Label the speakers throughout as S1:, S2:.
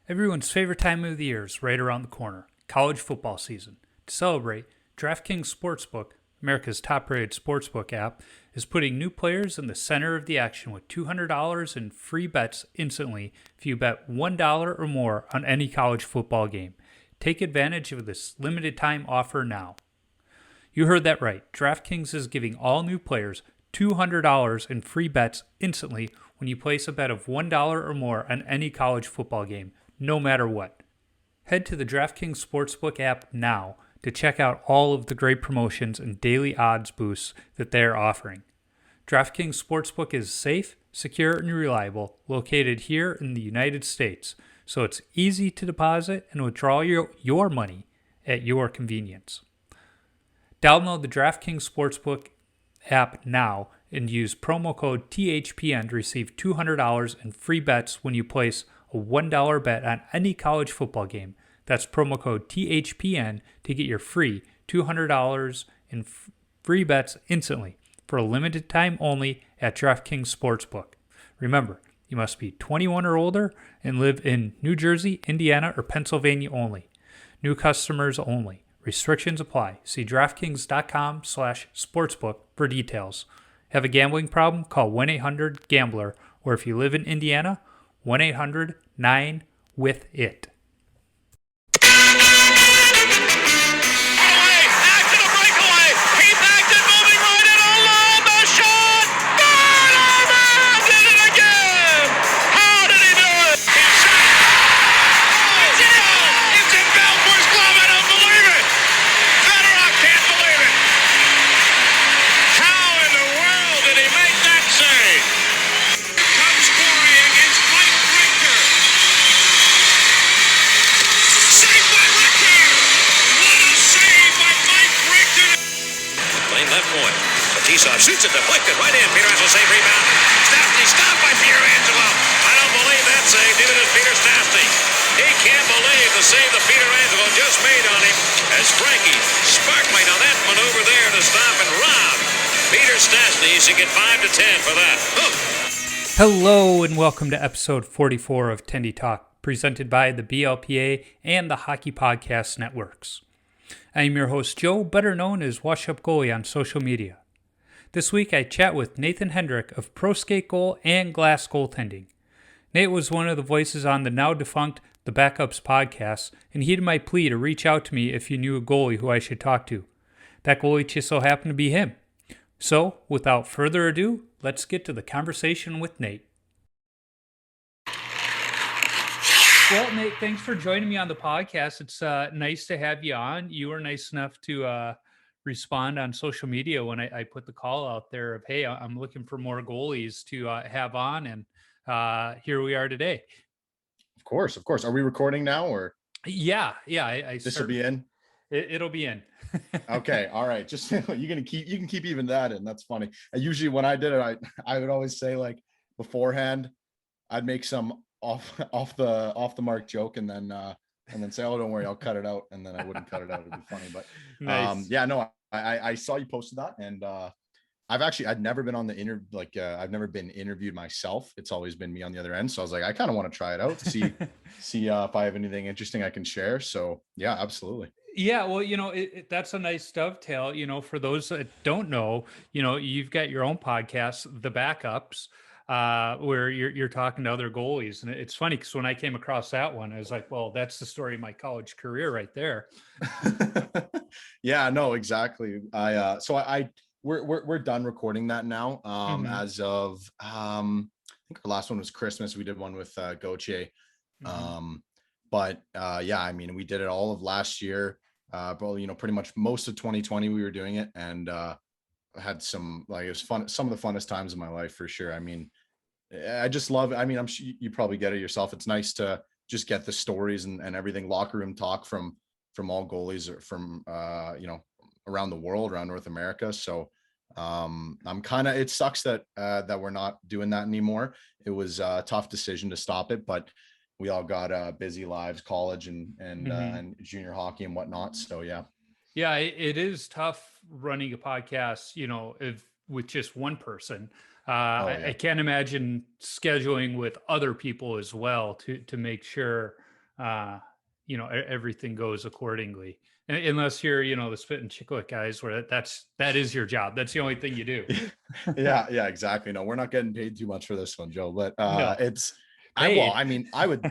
S1: Everyone's favorite time of the year is right around the corner, college football season. To celebrate, DraftKings Sportsbook, America's top-rated sportsbook app, is putting new players in the center of the action with $200 in free bets instantly if you bet $1 or more on any college football game. Take advantage of this limited-time offer now. You heard that right. DraftKings is giving all new players $200 in free bets instantly when you place a bet of $1 or more on any college football game, no matter what. Head to the DraftKings Sportsbook app now to check out all of the great promotions and daily odds boosts that they are offering. DraftKings Sportsbook is safe, secure, and reliable, located here in the United States, so it's easy to deposit and withdraw your money at your convenience. Download the DraftKings Sportsbook app now and use promo code THPN to receive $200 in free bets when you place a $1 bet on any college football game. That's promo code THPN to get your free $200 in free bets instantly for a limited time only at DraftKings Sportsbook. Remember, you must be 21 or older and live in New Jersey, Indiana, or Pennsylvania only. New customers only. Restrictions apply. See DraftKings.com/sportsbook for details. Have a gambling problem? Call 1-800-GAMBLER, or if you live in Indiana, 1-800-9-WITH-IT.
S2: Shoots it deflected right in. Peter Angelo save rebound. Stastny stopped by Peter Angelo. I don't believe that save. Neither does Peter Stastny. He can't believe the save that Peter Angelo just made on him as Frankie sparkling on that maneuver there to stop and rob Peter Stastny. He should get 5 to 10 for that.
S1: Hello and welcome to episode 44 of Tendy Talk, presented by the BLPA and the Hockey Podcast Networks. I am your host, Joe, better known as Wash Up Goalie on social media. This week, I chat with Nathan Hedrick of Pro Skate Goal and Glass Goaltending. Nate was one of the voices on the now-defunct The Backups podcast, and heeded my plea to reach out to me if you knew a goalie who I should talk to. That goalie just so happened to be him. So, without further ado, let's get to the conversation with Nate. Well, Nate, thanks for joining me on the podcast. It's nice to have you on. You were nice enough to respond on social media when I put the call out there of, hey, I'm looking for more goalies to have on, and here we are today.
S3: Of course. Are we recording now, or?
S1: Yeah.
S3: This will be in.
S1: It'll be in.
S3: Okay, all right. Just you can keep even that in. That's funny. Usually when I did it, I would always say, like, beforehand, I'd make some off the mark joke, and then say, oh, don't worry, I'll cut it out, and then I wouldn't cut it out. It'd be funny, but
S1: nice.
S3: I saw you posted that, and I'd never been on the I've never been interviewed myself. It's always been me on the other end. So I was like, I kind of want to try it out to see if I have anything interesting I can share. So yeah, absolutely.
S1: Yeah, well, that's a nice dovetail. For those that don't know, you've got your own podcast, The Backups, where you're talking to other goalies. And it's funny because when I came across that one, I was like, well, that's the story of my college career right there.
S3: Yeah, no, exactly. We're done recording that now. As of, I think our last one was Christmas. We did one with Gauthier. But yeah, I mean, we did it all of last year. But pretty much most of 2020 we were doing it, and had some, it was fun, some of the funnest times of my life for sure. I mean, I just love it. I mean, I'm sure you probably get it yourself. It's nice to just get the stories and everything, locker room talk from all goalies or from around the world, around North America. So it sucks that we're not doing that anymore. It was a tough decision to stop it, but we all got busy lives, college and junior hockey and whatnot. So yeah.
S1: Yeah, it is tough running a podcast, with just one person. I can't imagine scheduling with other people as well to make sure everything goes accordingly. Unless you're, the Spit and Chiclet guys, where that is your job. That's the only thing you do.
S3: Yeah, exactly. No, we're not getting paid too much for this one, Joe, but
S1: No.
S3: I mean, I would,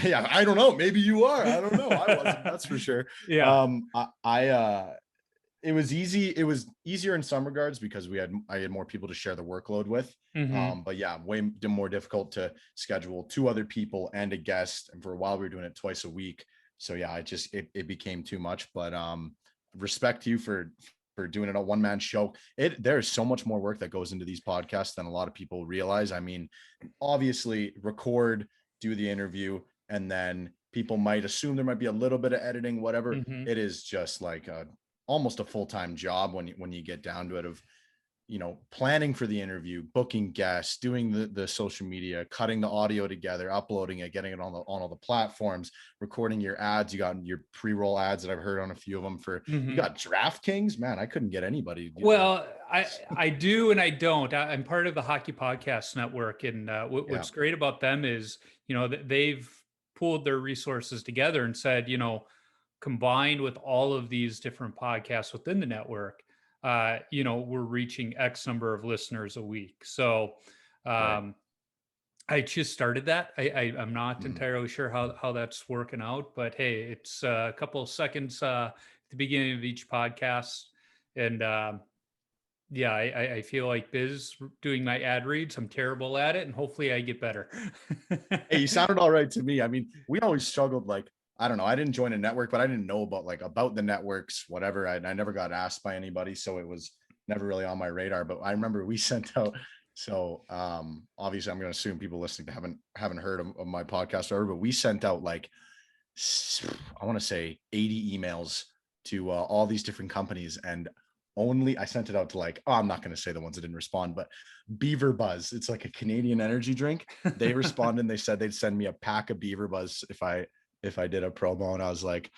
S3: yeah, I don't know. Maybe you are. I don't know. I wasn't, that's for sure.
S1: Yeah.
S3: It was easy. It was easier in some regards because I had more people to share the workload with.
S1: Mm-hmm.
S3: But yeah, way more difficult to schedule 2 other people and a guest. And for a while we were doing it twice a week. So yeah, it became too much, but respect to you for doing it a one-man show. There's so much more work that goes into these podcasts than a lot of people realize. I mean, obviously record, do the interview, and then people might assume there might be a little bit of editing, whatever.
S1: Mm-hmm.
S3: It is just like almost a full-time job when you get down to it, of planning for the interview, booking guests, doing the social media, cutting the audio together, uploading it, getting it on all the platforms, recording your ads. You got your pre-roll ads that I've heard on a few of them for,
S1: Mm-hmm.
S3: You got DraftKings, man. I couldn't get anybody.
S1: Well, I do, and I don't. I'm part of the Hockey Podcast Network. And what's great about them is, they've pooled their resources together and said, combined with all of these different podcasts within the network, we're reaching X number of listeners a week. So
S3: Right.
S1: I just started that. I'm not entirely sure how that's working out, but hey, it's a couple of seconds at the beginning of each podcast. And yeah, I feel like Biz doing my ad reads. I'm terrible at it, and hopefully I get better.
S3: Hey, you sounded all right to me. I mean, we always struggled. Like, I don't know. I didn't join a network, but I didn't know about the networks, whatever. I never got asked by anybody, so it was never really on my radar. But I remember we sent out. So obviously, I'm going to assume people listening to haven't heard of my podcast ever, but we sent out like, I want to say 80 emails to all these different companies, and I sent it out to like, I'm not going to say the ones that didn't respond, but Beaver Buzz. It's like a Canadian energy drink. They responded and they said they'd send me a pack of Beaver Buzz if I did a promo. And I was like,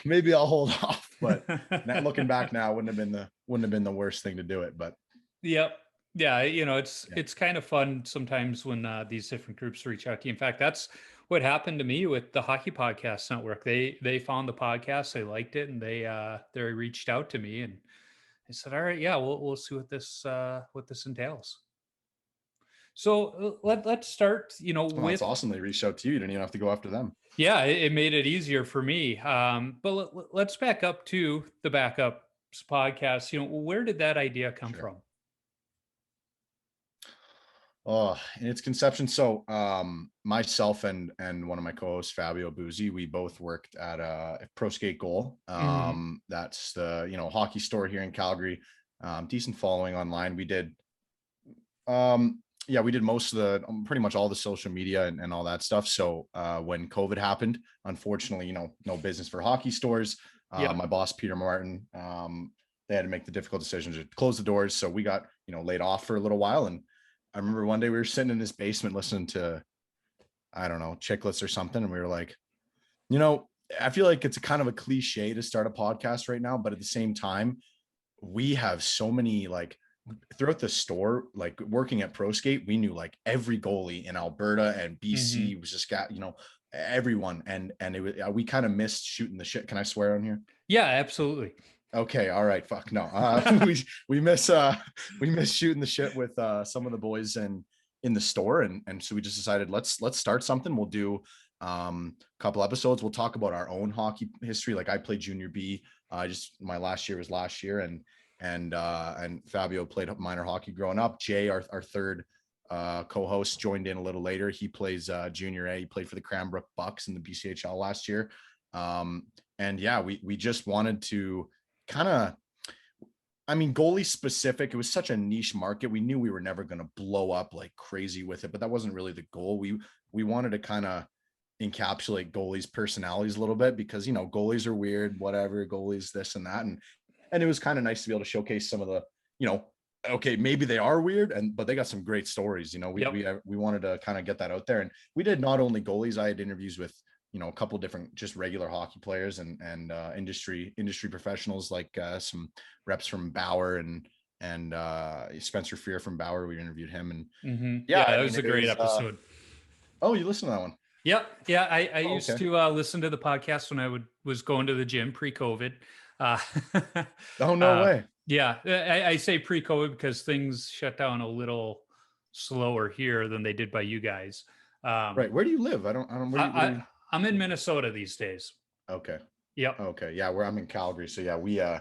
S3: maybe I'll hold off. But now, looking back now, wouldn't have been the worst thing to do it. But
S1: yep. Yeah, it's kind of fun sometimes when these different groups reach out to you. In fact, that's what happened to me with the Hockey Podcast Network. They found the podcast, they liked it, and they reached out to me, and I said, "All right, yeah, we'll see what this entails." So let's start.
S3: That's awesome. They reached out to you. You didn't even have to go after them.
S1: Yeah, it made it easier for me. But let's back up to the Backups podcast. Where did that idea come from?
S3: Oh, in its conception. So myself and one of my co-hosts, Fabio Buzzi, we both worked at a Pro Skate Goal. That's the hockey store here in Calgary. Decent following online. We did we did most of the pretty much all the social media and all that stuff. So when COVID happened, unfortunately, no business for hockey stores. My boss, Peter Martin, they had to make the difficult decision to close the doors. So we got, laid off for a little while. And I remember one day we were sitting in his basement listening to, I don't know, Chicklets or something. And we were like, I feel like it's a kind of a cliche to start a podcast right now, but at the same time, we have so many, like, throughout the store, like working at Pro Skate, we knew like every goalie in Alberta and BC was just got, everyone. And we kind of missed shooting the shit. Can I swear on here?
S1: Yeah, absolutely.
S3: Okay. All right. Fuck no. We miss shooting the shit with some of the boys in the store. And so we just decided, let's start something. We'll do a couple episodes. We'll talk about our own hockey history. Like I played junior B. My last year was last year. And Fabio played minor hockey growing up. Jay, our third co-host, joined in a little later. He plays junior A. He played for the Cranbrook Bucks in the BCHL last year. And yeah, we just wanted to kind of, goalie specific. It was such a niche market. We knew we were never going to blow up like crazy with it, but that wasn't really the goal. We wanted to kind of encapsulate goalies' personalities a little bit because, goalies are weird, whatever, goalies, this and that. And it was kind of nice to be able to showcase some of the, okay, maybe they are weird, but they got some great stories. We wanted to kind of get that out there. And we did not only goalies. I had interviews with, a couple different just regular hockey players and industry professionals, like some reps from Bauer and Spencer Fear from Bauer. We interviewed him, and
S1: that was a great episode.
S3: Oh, you listened to that one?
S1: Yep. Yeah. I
S3: Oh,
S1: used
S3: okay.
S1: to listen to the podcast when I was going to the gym pre-COVID. Uh,
S3: Oh, no
S1: uh,
S3: way.
S1: yeah. I say pre-COVID because things shut down a little slower here than they did by you guys.
S3: Right. Where do you live? Where do you?
S1: I'm in Minnesota these days.
S3: Okay.
S1: Yep.
S3: Okay. Yeah. I'm in Calgary. So yeah,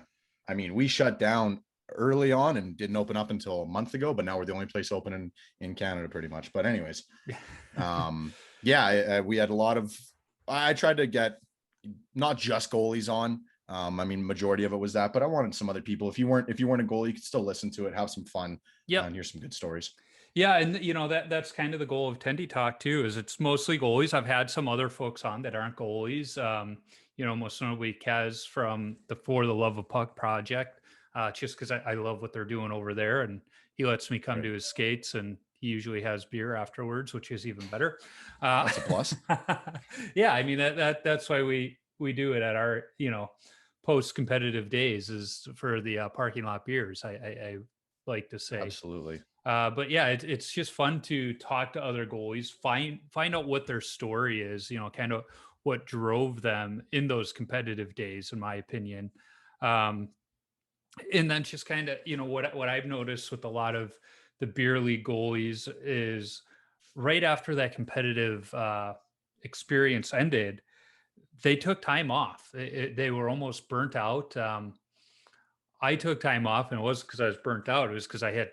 S3: I mean, we shut down early on and didn't open up until a month ago, but now we're the only place open in Canada pretty much. But anyways, yeah, we had a lot of, I tried to get not just goalies on. I mean, majority of it was that, but I wanted some other people. If you weren't a goalie, you could still listen to it, have some fun,
S1: Yep.
S3: and hear some good stories.
S1: Yeah, and that's kind of the goal of Tendy Talk too. Is it's mostly goalies. I've had some other folks on that aren't goalies. Most notably Kaz from the For the Love of Puck project, just because I love what they're doing over there, and he lets me come
S3: Right.
S1: to his skates, and he usually has beer afterwards, which is even better.
S3: That's a plus.
S1: Yeah, I mean that's why we do it at our post competitive days is for the parking lot beers. I like to say.
S3: Absolutely.
S1: But yeah, it's just fun to talk to other goalies, find out what their story is, kind of what drove them in those competitive days, in my opinion. Um, and then just kind of, what I've noticed with a lot of the beer league goalies is right after that competitive experience ended, they took time off. They were almost burnt out. I took time off, and it wasn't because I was burnt out. It was because I had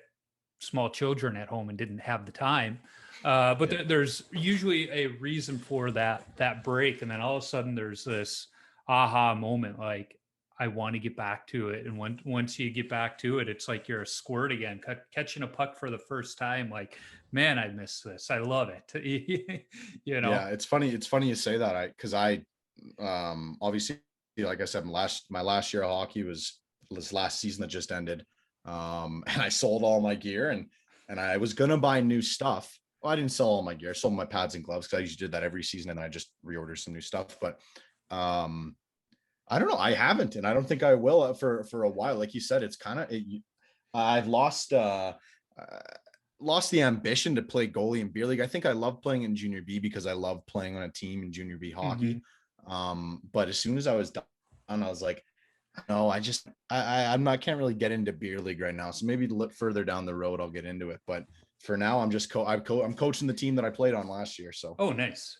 S1: small children at home and didn't have the time. But
S3: Yeah.
S1: there's usually a reason for that break, and then all of a sudden there's this aha moment, like I want to get back to it. And once you get back to it, it's like you're a squirt again, catching a puck for the first time. Like, man, I miss this. I love it.
S3: Yeah, it's funny. It's funny you say that. Obviously, like I said, my last year of hockey was this last season that just ended. And I sold all my gear and I was gonna buy new stuff. Well, I didn't sell all my gear. I sold my pads and gloves because I usually did that every season, and I just reordered some new stuff. But I don't know. I haven't, and I don't think I will for a while. Like you said, it's kind of I've lost the ambition to play goalie in beer league. I think I love playing in junior B because I love playing on a team in junior B hockey. But as soon as I was done, I was like, no, I'm not, can't really get into beer league right now. So maybe look further down the road, I'll get into it. But for now, I'm just I'm coaching the team that I played on last year. So,
S1: oh, nice.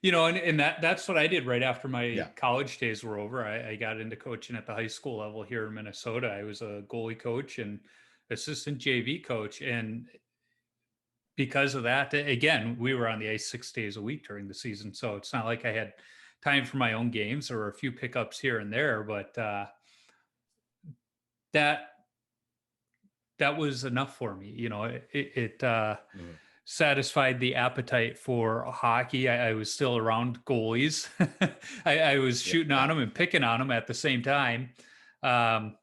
S1: And that's what I did right after my college days were over. I got into coaching at the high school level here in Minnesota. I was a goalie coach and assistant JV coach. And because of that, again, we were on the ice 6 days a week during the season. So it's not like I had time for my own games. There were a few pickups here and there, but that was enough for me. It satisfied the appetite for hockey. I was still around goalies. I was shooting on them and picking on them at the same time. But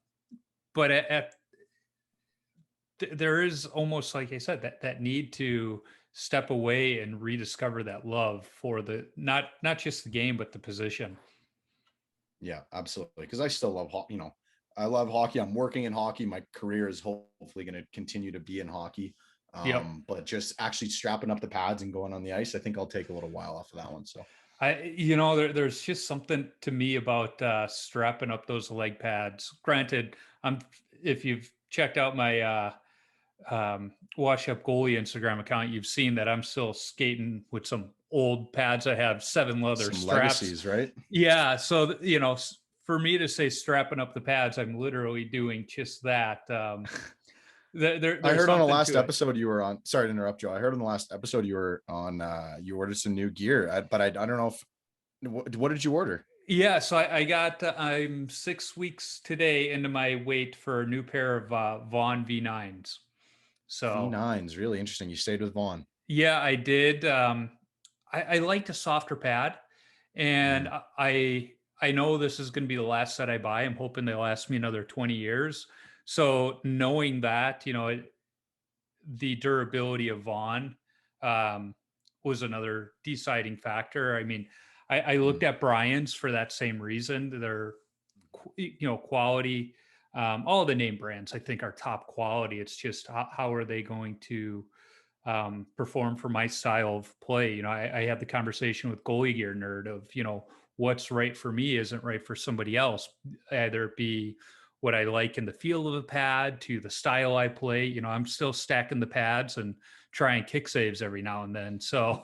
S1: there is almost, like I said, that need to step away and rediscover that love for not just the game, but the position.
S3: Yeah, absolutely. Because I still love hockey. I love hockey. I'm working in hockey. My career is hopefully going to continue to be in hockey. But just actually strapping up the pads and going on the ice, I think I'll take a little while off of that one. So
S1: there's just something to me about strapping up those leg pads. Granted, if you've checked out my Wash Up Goalie Instagram account, you've seen that I'm still skating with some old pads. I have 7 leather
S3: some
S1: straps,
S3: legacies, right?
S1: Yeah. So, for me to say strapping up the pads, I'm literally doing just that.
S3: I heard on the last episode you were on, sorry to interrupt, Joe. I heard on the last episode you were on, you ordered some new gear, but I don't know what did you order?
S1: Yeah, so I'm 6 weeks today into my wait for a new pair of Vaughn V9s. So
S3: V9s, really interesting. You stayed with Vaughn.
S1: Yeah, I did. I liked a softer pad, and I know this is going to be the last set I buy. I'm hoping they last me another 20 years. So knowing that, the durability of Vaughn was another deciding factor. I mean, I looked at Brian's for that same reason. They're, quality. All the name brands, I think, are top quality. It's just how are they going to perform for my style of play. I had the conversation with Goalie Gear Nerd of, what's right for me isn't right for somebody else. Either it be what I like in the feel of a pad to the style I play. I'm still stacking the pads and trying kick saves every now and then. So,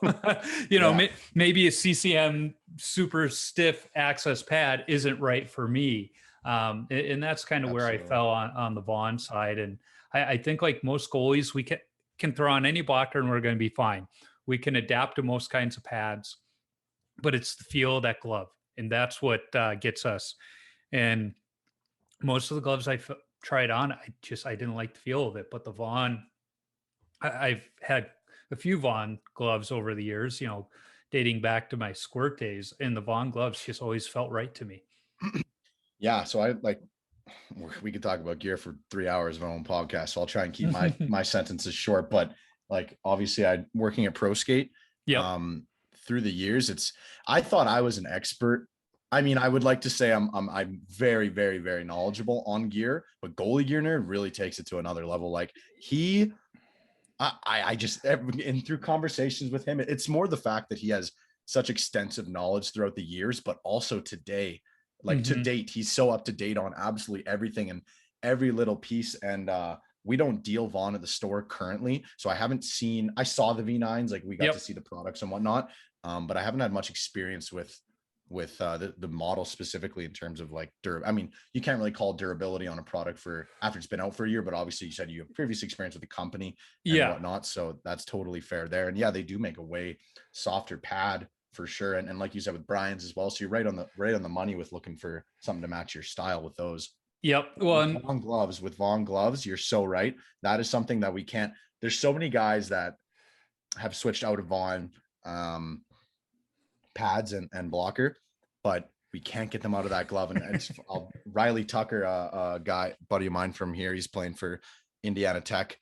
S1: maybe a CCM super stiff access pad isn't right for me. And that's kind of where I fell on the Vaughn side. And I think like most goalies, we can throw on any blocker and we're going to be fine. We can adapt to most kinds of pads, but it's the feel of that glove. And that's what gets us. And most of the gloves tried on, I didn't like the feel of it. But the Vaughn, I've had a few Vaughn gloves over the years, dating back to my squirt days, and the Vaughn gloves just always felt right to me.
S3: Yeah. So we could talk about gear for 3 hours of our own podcast. So I'll try and keep my sentences short, but like, obviously I'm working at Pro Skate.
S1: Yep.
S3: Through the years, I thought I was an expert. I mean, I would like to say I'm very, very, very knowledgeable on gear, but Goalie Gear Nerd really takes it to another level. Like I just, and through conversations with him, it's more the fact that he has such extensive knowledge throughout the years, but also today, like to date, he's so up to date on absolutely everything and every little piece. And we don't deal Vaughn at the store currently, so I saw the V9s, like we got to see the products and whatnot, but I haven't had much experience with the model specifically in terms of like I mean, you can't really call durability on a product after it's been out for a year, but obviously you said you have previous experience with the company and whatnot, so that's totally fair there. And yeah, they do make a way softer pad for sure, and like you said with Brian's as well, so you're right on the money with looking for something to match your style with those.
S1: Yep. Well,
S3: with Vaughn gloves, you're so right. That is something that we can't. There's so many guys that have switched out of Vaughn pads and blocker, but we can't get them out of that glove. And Riley Tucker, a guy, buddy of mine from here, he's playing for Indiana Tech.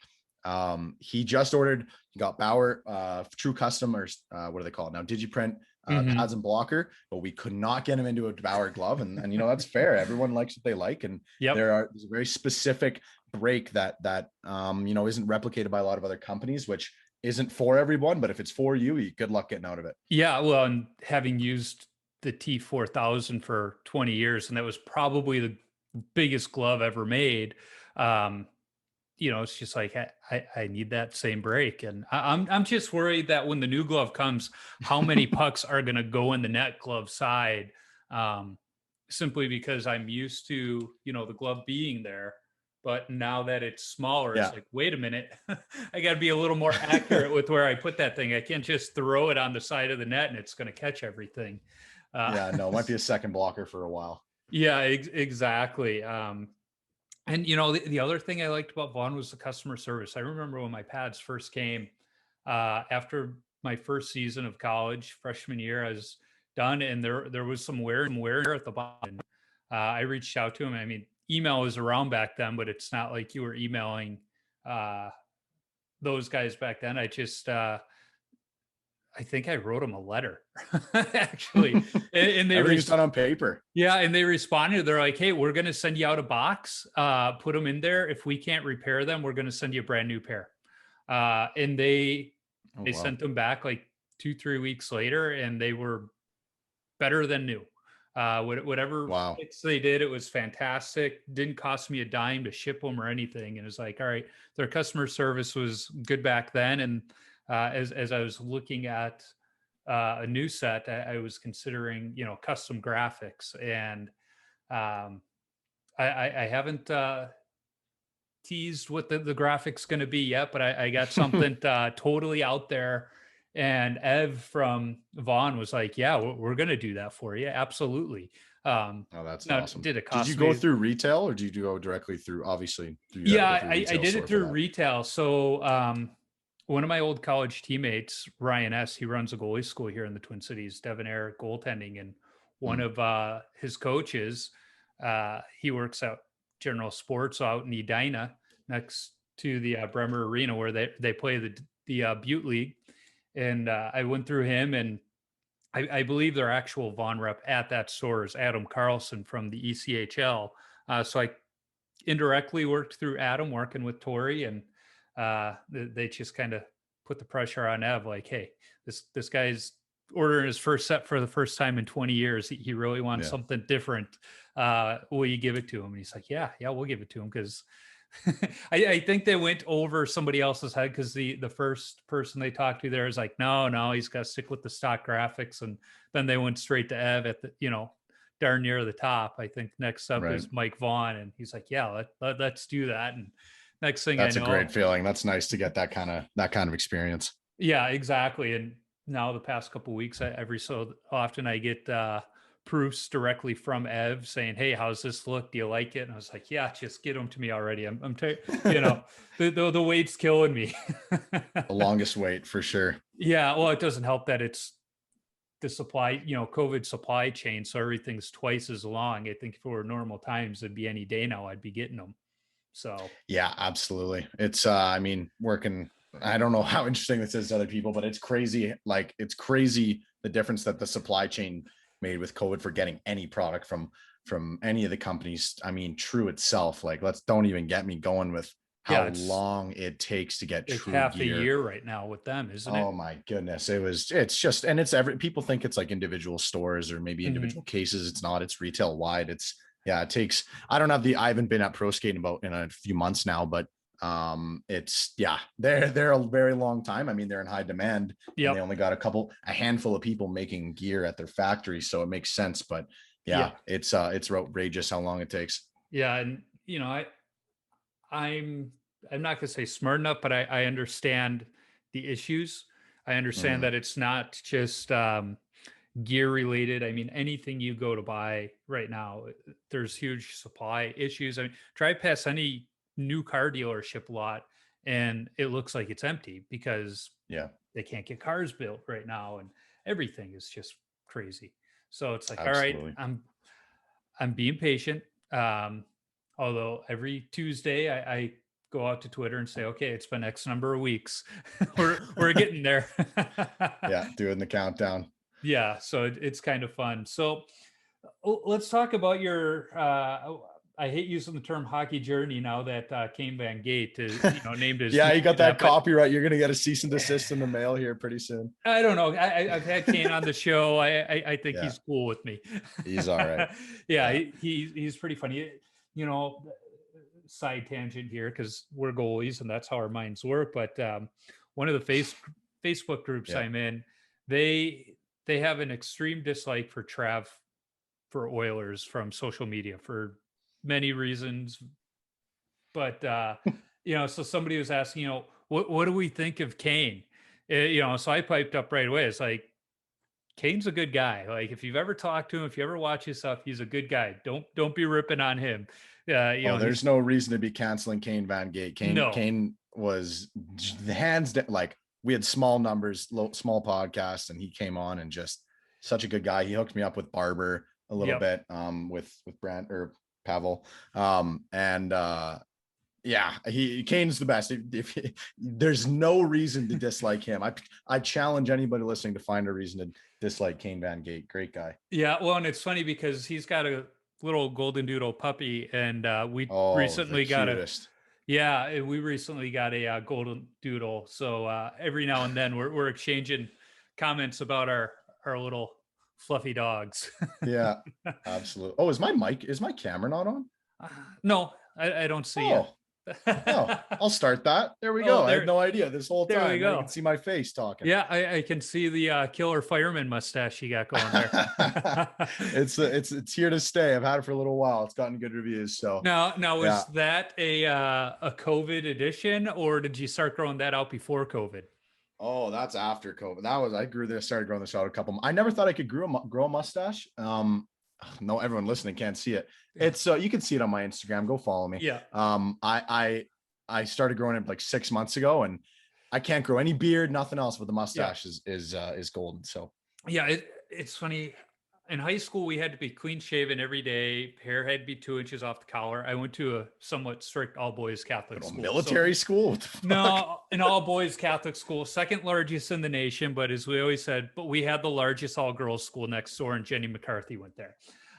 S3: He just ordered, he got Bauer True Custom, or what do they call it now? Digiprint pads and blocker, but we could not get him into a Bauer glove. And that's fair. Everyone likes what they like. And there's a very specific break that isn't replicated by a lot of other companies, which isn't for everyone, but if it's for you, good luck getting out of it.
S1: Yeah. Well, and having used the T4000 for 20 years, and that was probably the biggest glove ever made. It's just like, I need that same break. And I'm just worried that when the new glove comes, how many pucks are going to go in the net glove side, simply because I'm used to, the glove being there. But now that it's smaller, it's like, wait a minute, I got to be a little more accurate with where I put that thing. I can't just throw it on the side of the net and it's going to catch everything.
S3: It might be a second blocker for a while.
S1: Yeah, exactly. And the other thing I liked about Vaughn was the customer service. I remember when my pads first came, after my first season of college, freshman year, I was done, and there was some wear at the bottom. I reached out to him. I mean, email was around back then, but it's not like you were emailing those guys back then. I think I wrote them a letter, actually. And they
S3: everything's done on paper.
S1: Yeah. And they responded. They're like, hey, we're going to send you out a box, put them in there. If we can't repair them, we're going to send you a brand new pair. And they sent them back like 2-3 weeks later, and they were better than new. Whatever fix they did, it was fantastic. Didn't cost me a dime to ship them or anything. And it's like, all right, their customer service was good back then. And as I was looking at a new set, I was considering, custom graphics, and I haven't teased what the graphics going to be yet, but I got something totally out there. And Ev from Vaughn was like, yeah, we're going to do that for you. Absolutely.
S3: That's awesome.
S1: Did it cost
S3: Did you go through retail, or did you go directly through, obviously?
S1: I did it through retail. So one of my old college teammates, Ryan S., he runs a goalie school here in the Twin Cities, Devonair Goaltending. And one of his coaches, he works out General Sports out in Edina next to the Bremer Arena, where they play the Butte League. And I went through him, and I believe their actual Vaughn rep at that store is Adam Carlson from the ECHL. So I indirectly worked through Adam, working with Tori, and they just kind of put the pressure on Ev, like, hey, this guy's ordering his first set for the first time in 20 years. He really wants something different. Will you give it to him? And he's like, yeah, we'll give it to him. Cause I think they went over somebody else's head, because the first person they talked to there is like, no, he's got to stick with the stock graphics. And then they went straight to Ev at the, darn near the top. I think next up is Mike Vaughn. And he's like, yeah, let's do that. And next thing
S3: that's
S1: I know,
S3: a great feeling. That's nice to get that kind of experience.
S1: Yeah, exactly. And now the past couple of weeks, every so often I get proofs directly from Ev saying, hey, how's this look? Do you like it? And I was like, yeah, just get them to me already. The wait's killing me.
S3: The longest wait for sure.
S1: Yeah. Well, it doesn't help that it's the supply, COVID supply chain. So everything's twice as long. I think if it were normal times, it'd be any day now I'd be getting them. So
S3: yeah, absolutely. It's working. I don't know how interesting this is to other people, but it's crazy. Like, it's crazy the difference that the supply chain made with COVID for getting any product from any of the companies. I mean, True itself, like, don't even get me going with how long it takes to get True
S1: half
S3: gear.
S1: A year right now with them, isn't it?
S3: Oh my goodness. People think it's like individual stores or maybe individual cases. It's not, it's retail wide. It takes, I haven't been at Pro Skate in a few months now, but they're a very long time. I mean, they're in high demand.
S1: Yep.
S3: And they only got a handful of people making gear at their factory. So it makes sense, but it's outrageous how long it takes.
S1: Yeah. And I'm not going to say smart enough, but I understand the issues. I understand that it's not just, gear related. I mean, anything you go to buy right now, there's huge supply issues. I mean, drive past any new car dealership lot and it looks like it's empty because they can't get cars built right now, and everything is just crazy. So it's like,
S3: absolutely.
S1: All right, I'm being patient. Although every Tuesday I go out to Twitter and say, okay, it's been X number of weeks. we're getting there.
S3: Yeah, doing the countdown.
S1: Yeah, so it's kind of fun. So let's talk about your, I hate using the term hockey journey now that Kane Van Gate is named as.
S3: Yeah, you got that copyright. You're going to get a cease and desist in the mail here pretty soon.
S1: I don't know. I've had Kane on the show. I think he's cool with me.
S3: He's all right.
S1: Yeah. He's pretty funny. Side tangent here because we're goalies and that's how our minds work. But one of the Facebook groups I'm in, they have an extreme dislike for Trav for Oilers from social media for many reasons. But, so somebody was asking, what do we think of Kane? So I piped up right away. It's like, Kane's a good guy. Like, if you've ever talked to him, if you ever watch his stuff, he's a good guy. Don't be ripping on him.
S3: There's no reason to be canceling Kane Van Gate. Kane was the hands down, like, we had small numbers, small podcasts, and he came on and just such a good guy. He hooked me up with Barber a little bit, with Brant or Pavel. Kane's the best. If there's no reason to dislike him. I challenge anybody listening to find a reason to dislike Kane Van Gate. Great guy.
S1: Yeah. Well, and it's funny because he's got a little golden doodle puppy, and we recently got a golden doodle. So every now and then we're exchanging comments about our little fluffy dogs.
S3: Yeah, absolutely. Oh, is my camera not on?
S1: No, I don't see it.
S3: Oh, I'll start that. There we go. I had no idea this whole time.
S1: There we go.
S3: I can see my face talking.
S1: Yeah, I can see the killer fireman mustache you got going there.
S3: It's here to stay. I've had it for a little while. It's gotten good reviews. So
S1: now was that a COVID edition, or did you start growing that out before COVID?
S3: Oh, that's after COVID. I started growing this out a couple. I never thought I could grow a mustache. No, everyone listening can't see it. It's you can see it on my Instagram. Go follow me.
S1: Yeah.
S3: I started growing it like 6 months ago, and I can't grow any beard, nothing else, but the mustache is golden. So
S1: yeah, it's funny. In high school, we had to be clean shaven every day. Hair had to be 2 inches off the collar. I went to a somewhat strict all boys Catholic school.
S3: Military school?
S1: No, an all boys Catholic school, second largest in the nation. But as we always said, we had the largest all girls school next door, and Jenny McCarthy went there.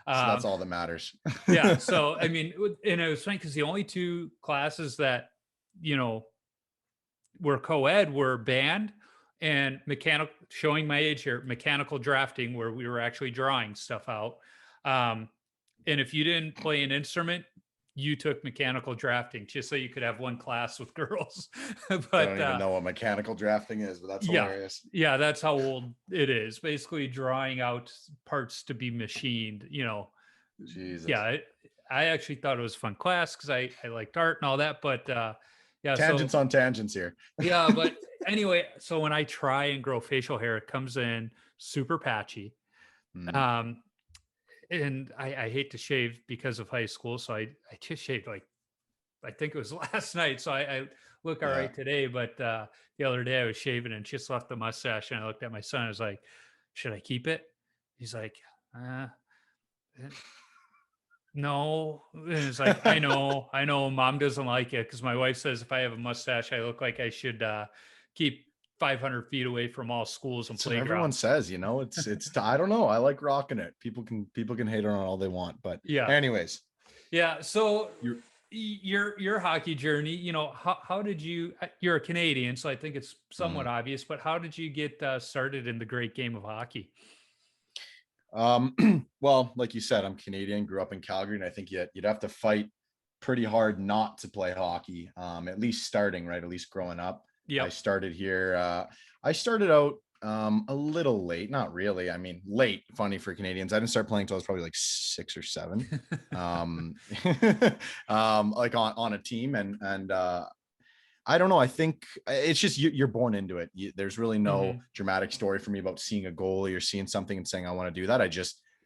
S3: So that's all that matters.
S1: Yeah. So, I mean, and it was funny because the only two classes that, were co-ed were band and mechanical, showing my age here, mechanical drafting, where we were actually drawing stuff out. And if you didn't play an instrument, you took mechanical drafting just so you could have one class with girls. But
S3: I don't even know what mechanical drafting is, but that's hilarious.
S1: Yeah, that's how old it is. Basically drawing out parts to be machined, you know.
S3: Jesus.
S1: Yeah, I actually thought it was a fun class because I liked art and all that. But yeah,
S3: Tangents on tangents here.
S1: Yeah, but anyway, so when I try and grow facial hair, it comes in super patchy. And I hate to shave because of high school. So I just shaved like, I think it was last night. So I look all right today. But the other day I was shaving and just left the mustache. And I looked at my son. I was like, should I keep it? He's like, no. And it's like, I know mom doesn't like it because my wife says if I have a mustache, I look like I should keep 500 feet away from all schools and playgrounds.
S3: Everyone says, you know, it's I don't know. I like rocking it. People can hate on all they want, but anyways.
S1: Yeah. So your hockey journey, you know, how did you're a Canadian, so I think it's somewhat obvious, but how did you get started in the great game of hockey?
S3: Well, like you said, I'm Canadian, grew up in Calgary, and I think you'd have to fight pretty hard not to play hockey. At least starting, right? At least growing up. Yeah. I started here. I started out a little late, not really. I mean, late, funny for Canadians. I didn't start playing until I was probably like 6 or 7. Like on a team, and I don't know. I think it's just you're born into it. There's really no dramatic story for me about seeing a goalie or seeing something and saying I want to do that.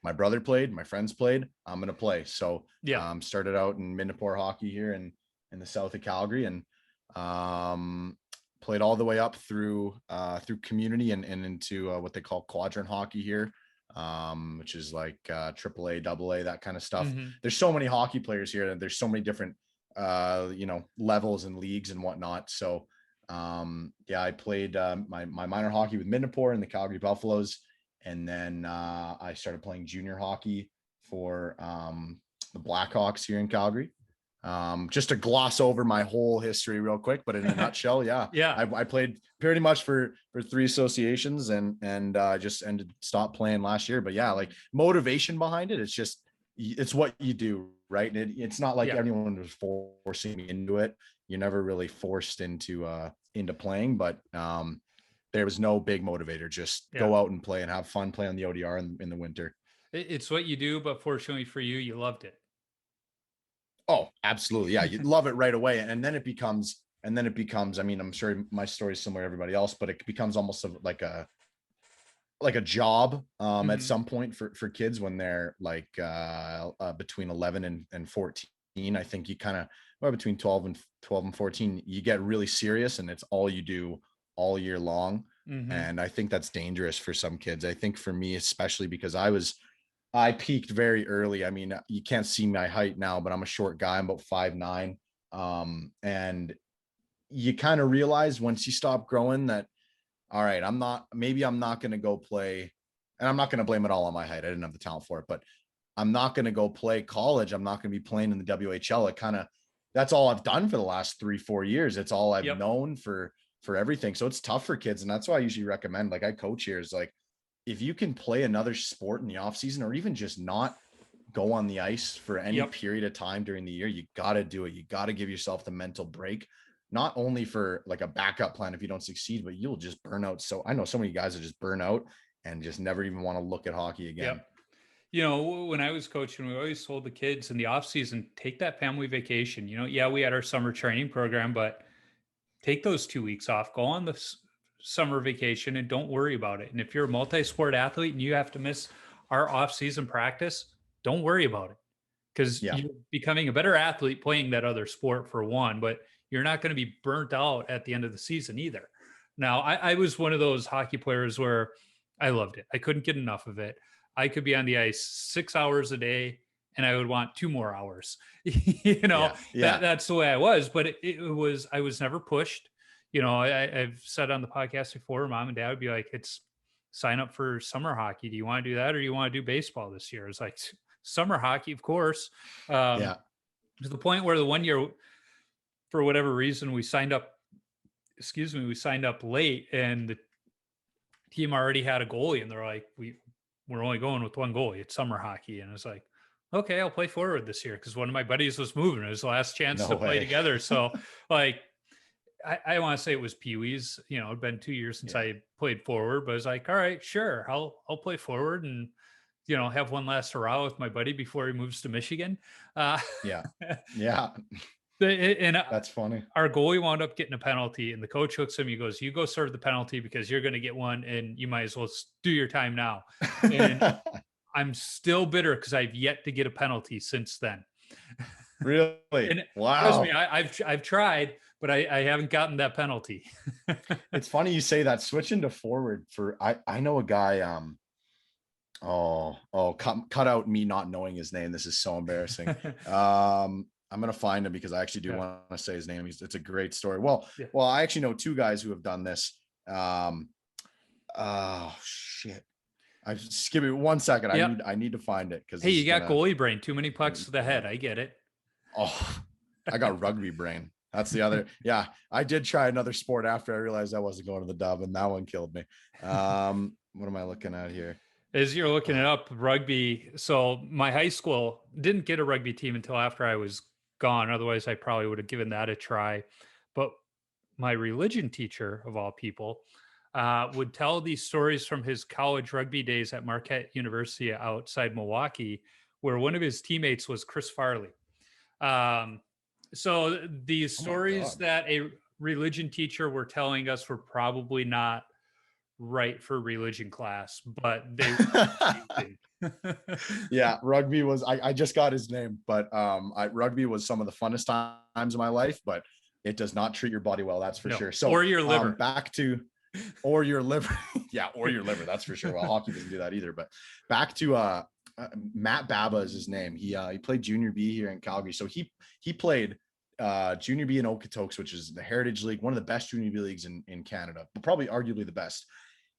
S3: My brother played, my friends played, I'm going to play. So started out in Minnetonka hockey here in the south of Calgary, and played all the way up through community and into what they call quadrant hockey here, which is like AAA, AA, that kind of stuff. There's so many hockey players here, and there's so many different levels and leagues and whatnot. So I played my minor hockey with Minnetonka and the Calgary Buffaloes, and then I started playing junior hockey for the Blackhawks here in Calgary. Just to gloss over my whole history real quick, but in a nutshell, I played pretty much for 3 associations, and just stopped playing last year. But yeah, like motivation behind it, it's what you do, right? And it's not like anyone was forcing me into it. You're never really forced into playing, but there was no big motivator. Just go out and play and have fun, play on the ODR in the winter.
S1: It's what you do, but fortunately for you, you loved it.
S3: Oh, absolutely. Yeah. You love it right away. And then it becomes, I mean, I'm sure my story is similar to everybody else, but it becomes almost like a job at some point for kids when they're like between 11 and 14. I think you kind of, or between 12 and 14, you get really serious, and it's all you do all year long. And I think that's dangerous for some kids. I think for me, especially because I peaked very early. I mean, you can't see my height now, but I'm a short guy. I'm about 5'9". And you kind of realize once you stop growing that, all right, maybe I'm not going to go play, and I'm not going to blame it all on my height. I didn't have the talent for it, but I'm not going to go play college. I'm not going to be playing in the WHL. That's all I've done for the last 3-4 years. It's all I've known for everything. So it's tough for kids. And that's why I usually recommend, like I coach here, is like, if you can play another sport in the off season, or even just not go on the ice for any period of time during the year, you got to do it. You got to give yourself the mental break, not only for like a backup plan if you don't succeed, but you'll just burn out. So I know so many guys that just burn out and just never even want to look at hockey again.
S1: You know, when I was coaching, we always told the kids in the off season, take that family vacation. You know, we had our summer training program, but take those 2 weeks off, go on the summer vacation, and don't worry about it. And if you're a multi-sport athlete and you have to miss our off-season practice, don't worry about it, because you're becoming a better athlete playing that other sport, for one, but you're not going to be burnt out at the end of the season either. Now, I was one of those hockey players where I loved it. I couldn't get enough of it. I could be on the ice 6 hours a day and I would want 2 more hours. That's the way I was, but I was never pushed. You know, I've said on the podcast before, mom and dad would be like, it's sign up for summer hockey. Do you want to do that, or do you want to do baseball this year? It's like, summer hockey, of course. To the point where the one year, for whatever reason, we signed up we signed up late and the team already had a goalie and they're like, we're only going with one goalie. It's summer hockey. And it's like, okay, I'll play forward this year because one of my buddies was moving. It was the last chance
S3: No
S1: to play
S3: way.
S1: together. So like, I want to say it was Pee Wee's, it'd been 2 years since I played forward, but I was like, all right, sure. I'll play forward and, have one last hurrah with my buddy before he moves to Michigan.
S3: Yeah. That's funny.
S1: Our goalie wound up getting a penalty and the coach looks at him. He goes, you go serve the penalty because you're going to get one and you might as well do your time now. And I'm still bitter because I've yet to get a penalty since then.
S3: Really?
S1: And
S3: wow.
S1: Trust me, I've tried, but I haven't gotten that penalty.
S3: It's funny you say that. Switching to forward I know a guy, cut out me not knowing his name. This is so embarrassing. I'm going to find him because I actually do want to say his name. It's a great story. Well, I actually know two guys who have done this. Oh shit. I just give me 1 second. I need to find it.
S1: Hey, you got goalie brain, too many pucks to the head. I get it.
S3: Oh, I got rugby brain. That's the other. Yeah. I did try another sport after I realized I wasn't going to the Dub and that one killed me. What am I looking at here?
S1: As you're looking it up, rugby. So my high school didn't get a rugby team until after I was gone. Otherwise, I probably would have given that a try. But my religion teacher, of all people, would tell these stories from his college rugby days at Marquette University outside Milwaukee, where one of his teammates was Chris Farley. So these stories that a religion teacher were telling us were probably not right for religion class, but they
S3: yeah, rugby was I just got his name, but rugby was some of the funnest times of my life, but it does not treat your body well, that's for sure. So
S1: or your liver.
S3: Or your liver. Yeah, or your liver, that's for sure. Well, hockey doesn't do that either. But back to Matt Baba is his name. He played junior B here in Calgary. So he played junior B in Okotoks, which is the Heritage League, one of the best junior B leagues in Canada, but probably arguably the best.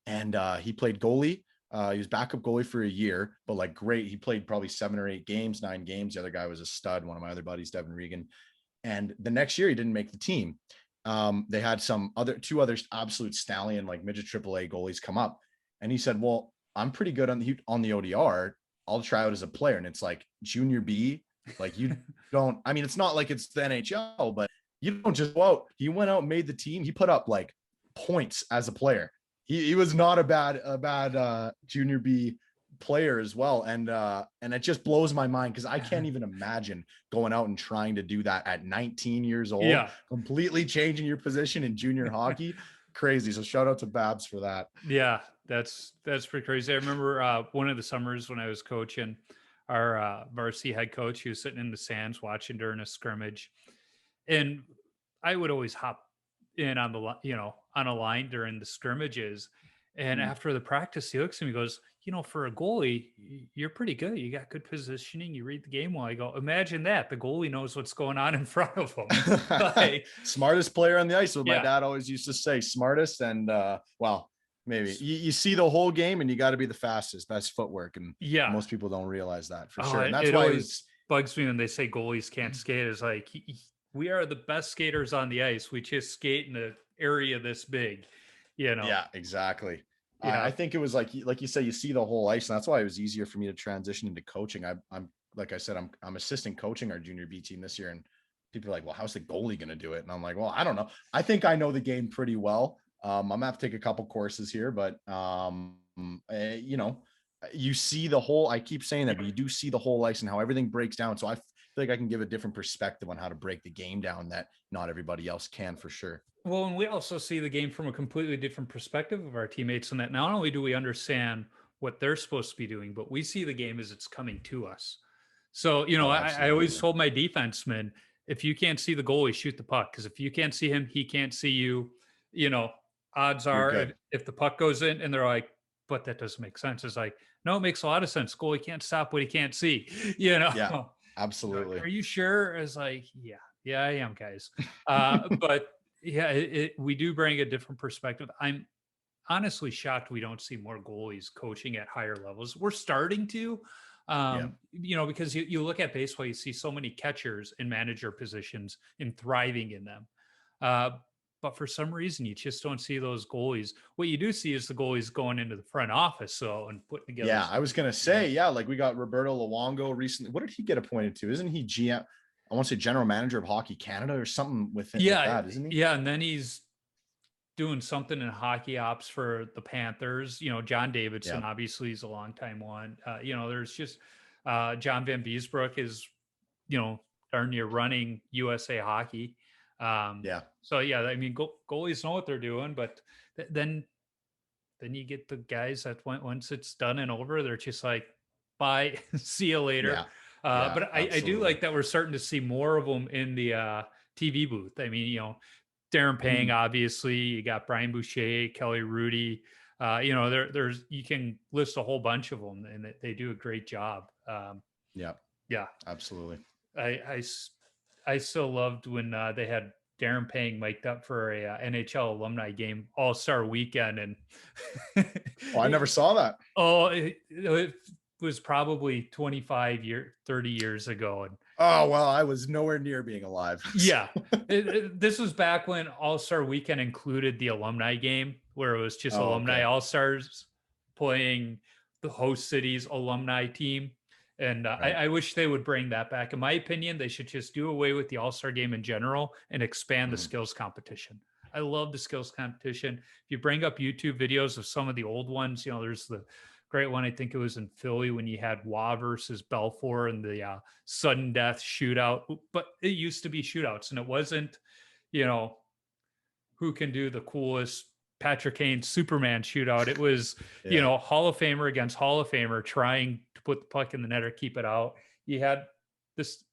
S3: And he played goalie. He was backup goalie for a year, but like great. He played probably 7 or 8 games, 9 games. The other guy was a stud. One of my other buddies, Devin Regan. And the next year he didn't make the team. They had two other absolute stallion, like midget AAA goalies come up. And he said, well, I'm pretty good on the ODR. I'll try out as a player. And it's like junior B, like you don't, I mean, it's not like it's the NHL, but you don't just go out. He went out, made the team. He put up like points as a player. He was not a bad junior B player as well. And it just blows my mind because I can't even imagine going out and trying to do that at 19 years old, completely changing your position in junior hockey. Crazy. So shout out to Babs for that.
S1: Yeah, that's pretty crazy. I remember one of the summers when I was coaching, our varsity head coach, he was sitting in the stands watching during a scrimmage, and I would always hop in on on a line during the scrimmages. And after the practice, he looks at me and goes, for a goalie, you're pretty good. You got good positioning. You read the game well. I go, imagine that. The goalie knows what's going on in front of him. Like,
S3: smartest player on the ice. What my dad always used to say, smartest. And maybe you see the whole game and you got to be the fastest, best footwork. And most people don't realize that for sure. And that's why it
S1: bugs me when they say goalies can't skate. It's like, we are the best skaters on the ice. We just skate in an area this big,
S3: Yeah, exactly. Yeah. I think it was like you say, you see the whole ice, and that's why it was easier for me to transition into coaching. I'm like I said, I'm assistant coaching our junior B team this year, and people are like, well, how's the goalie going to do it? And I'm like, well, I don't know. I think I know the game pretty well. I'm gonna have to take a couple courses here, but you see the whole, I keep saying that, but you do see the whole ice and how everything breaks down. So I feel like I can give a different perspective on how to break the game down that not everybody else can, for sure.
S1: Well, and we also see the game from a completely different perspective of our teammates, in that not only do we understand what they're supposed to be doing, but we see the game as it's coming to us. So, I always told my defensemen, if you can't see the goalie, shoot the puck. Because if you can't see him, he can't see you. Odds are if the puck goes in and they're like, but that doesn't make sense. It's like, no, it makes a lot of sense. Goalie can't stop what he can't see,
S3: Yeah, absolutely.
S1: Are you sure? It's like, yeah, I am, guys. But we do bring a different perspective. I'm honestly shocked we don't see more goalies coaching at higher levels. We're starting to, because you look at baseball, you see so many catchers in manager positions and thriving in them. but for some reason you just don't see those goalies. What you do see is the goalies going into the front office and putting together.
S3: Yeah, I was gonna say, like we got Roberto Luongo recently. What did he get appointed to? Isn't he GM? I want to say general manager of Hockey Canada or something with that, isn't he?
S1: Yeah, and then he's doing something in hockey ops for the Panthers. John Davidson, obviously, is a longtime one. There's just John Van Beesbrook is, darn near running USA Hockey. So yeah, I mean, goalies know what they're doing, but then you get the guys that once it's done and over, they're just like, bye, see you later. But I do like that we're starting to see more of them in the TV booth. I mean, Darren Pang, obviously, you got Brian Boucher, Kelly Rudy. There's you can list a whole bunch of them, and they do a great job.
S3: Yeah, absolutely.
S1: I still loved when they had Darren Pang mic'd up for a NHL alumni game All-Star weekend, and
S3: I never saw that.
S1: It was probably 30 years ago, and
S3: I was nowhere near being alive.
S1: Yeah, this was back when All-Star weekend included the alumni game, where it was just alumni all-stars playing the host city's alumni team. And I wish they would bring that back. In my opinion, they should just do away with the All-Star game in general and expand the skills competition. I love the skills competition. If you bring up YouTube videos of some of the old ones, there's the great one. I think it was in Philly when you had Waugh versus Belfour and the sudden death shootout. But it used to be shootouts, and it wasn't, who can do the coolest Patrick Kane Superman shootout. It was, Hall of Famer against Hall of Famer trying to put the puck in the net or keep it out. You had this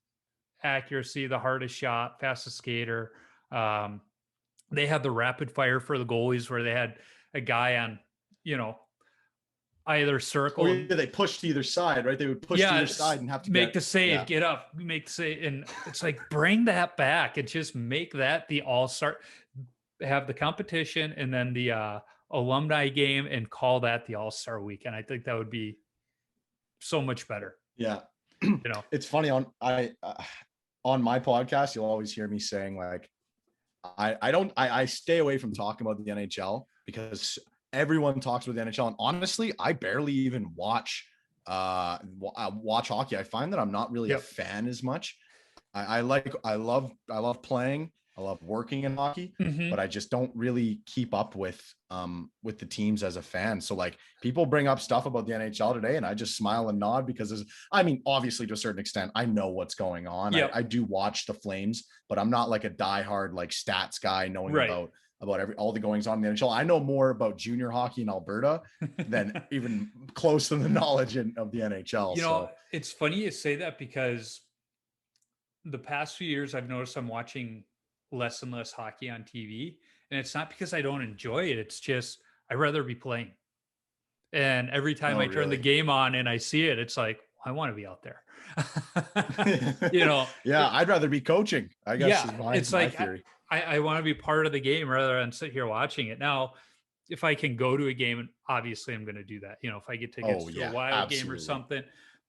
S1: accuracy, the hardest shot, fastest skater. They had the rapid fire for the goalies where they had a guy on, either circle.
S3: They pushed to either side, right? They would push to either side and have to
S1: make the save, get up, make the save. And it's like, bring that back and just make that the all-star, have the competition and then the alumni game and call that the all-star weekend. I think that would be so much better.
S3: Yeah. It's funny on my podcast, you'll always hear me saying like, I stay away from talking about the NHL because everyone talks about the NHL, and honestly, I barely even watch hockey. I find that I'm not really a fan as much. I love playing. I love working in hockey, but I just don't really keep up with the teams as a fan. So like people bring up stuff about the NHL today and I just smile and nod because obviously to a certain extent, I know what's going on. I do watch the Flames, but I'm not like a diehard like stats guy knowing about all the goings on in the NHL. I know more about junior hockey in Alberta than even close to the knowledge of the NHL.
S1: It's funny you say that because the past few years I've noticed I'm watching less and less hockey on TV, and it's not because I don't enjoy it. It's just I'd rather be playing. And every time I turn the game on and I see it, it's like I want to be out there.
S3: I'd rather be coaching. I guess is my theory.
S1: I want to be part of the game rather than sit here watching it. Now, if I can go to a game, and obviously I'm going to do that. If I get tickets to a Wild game or something.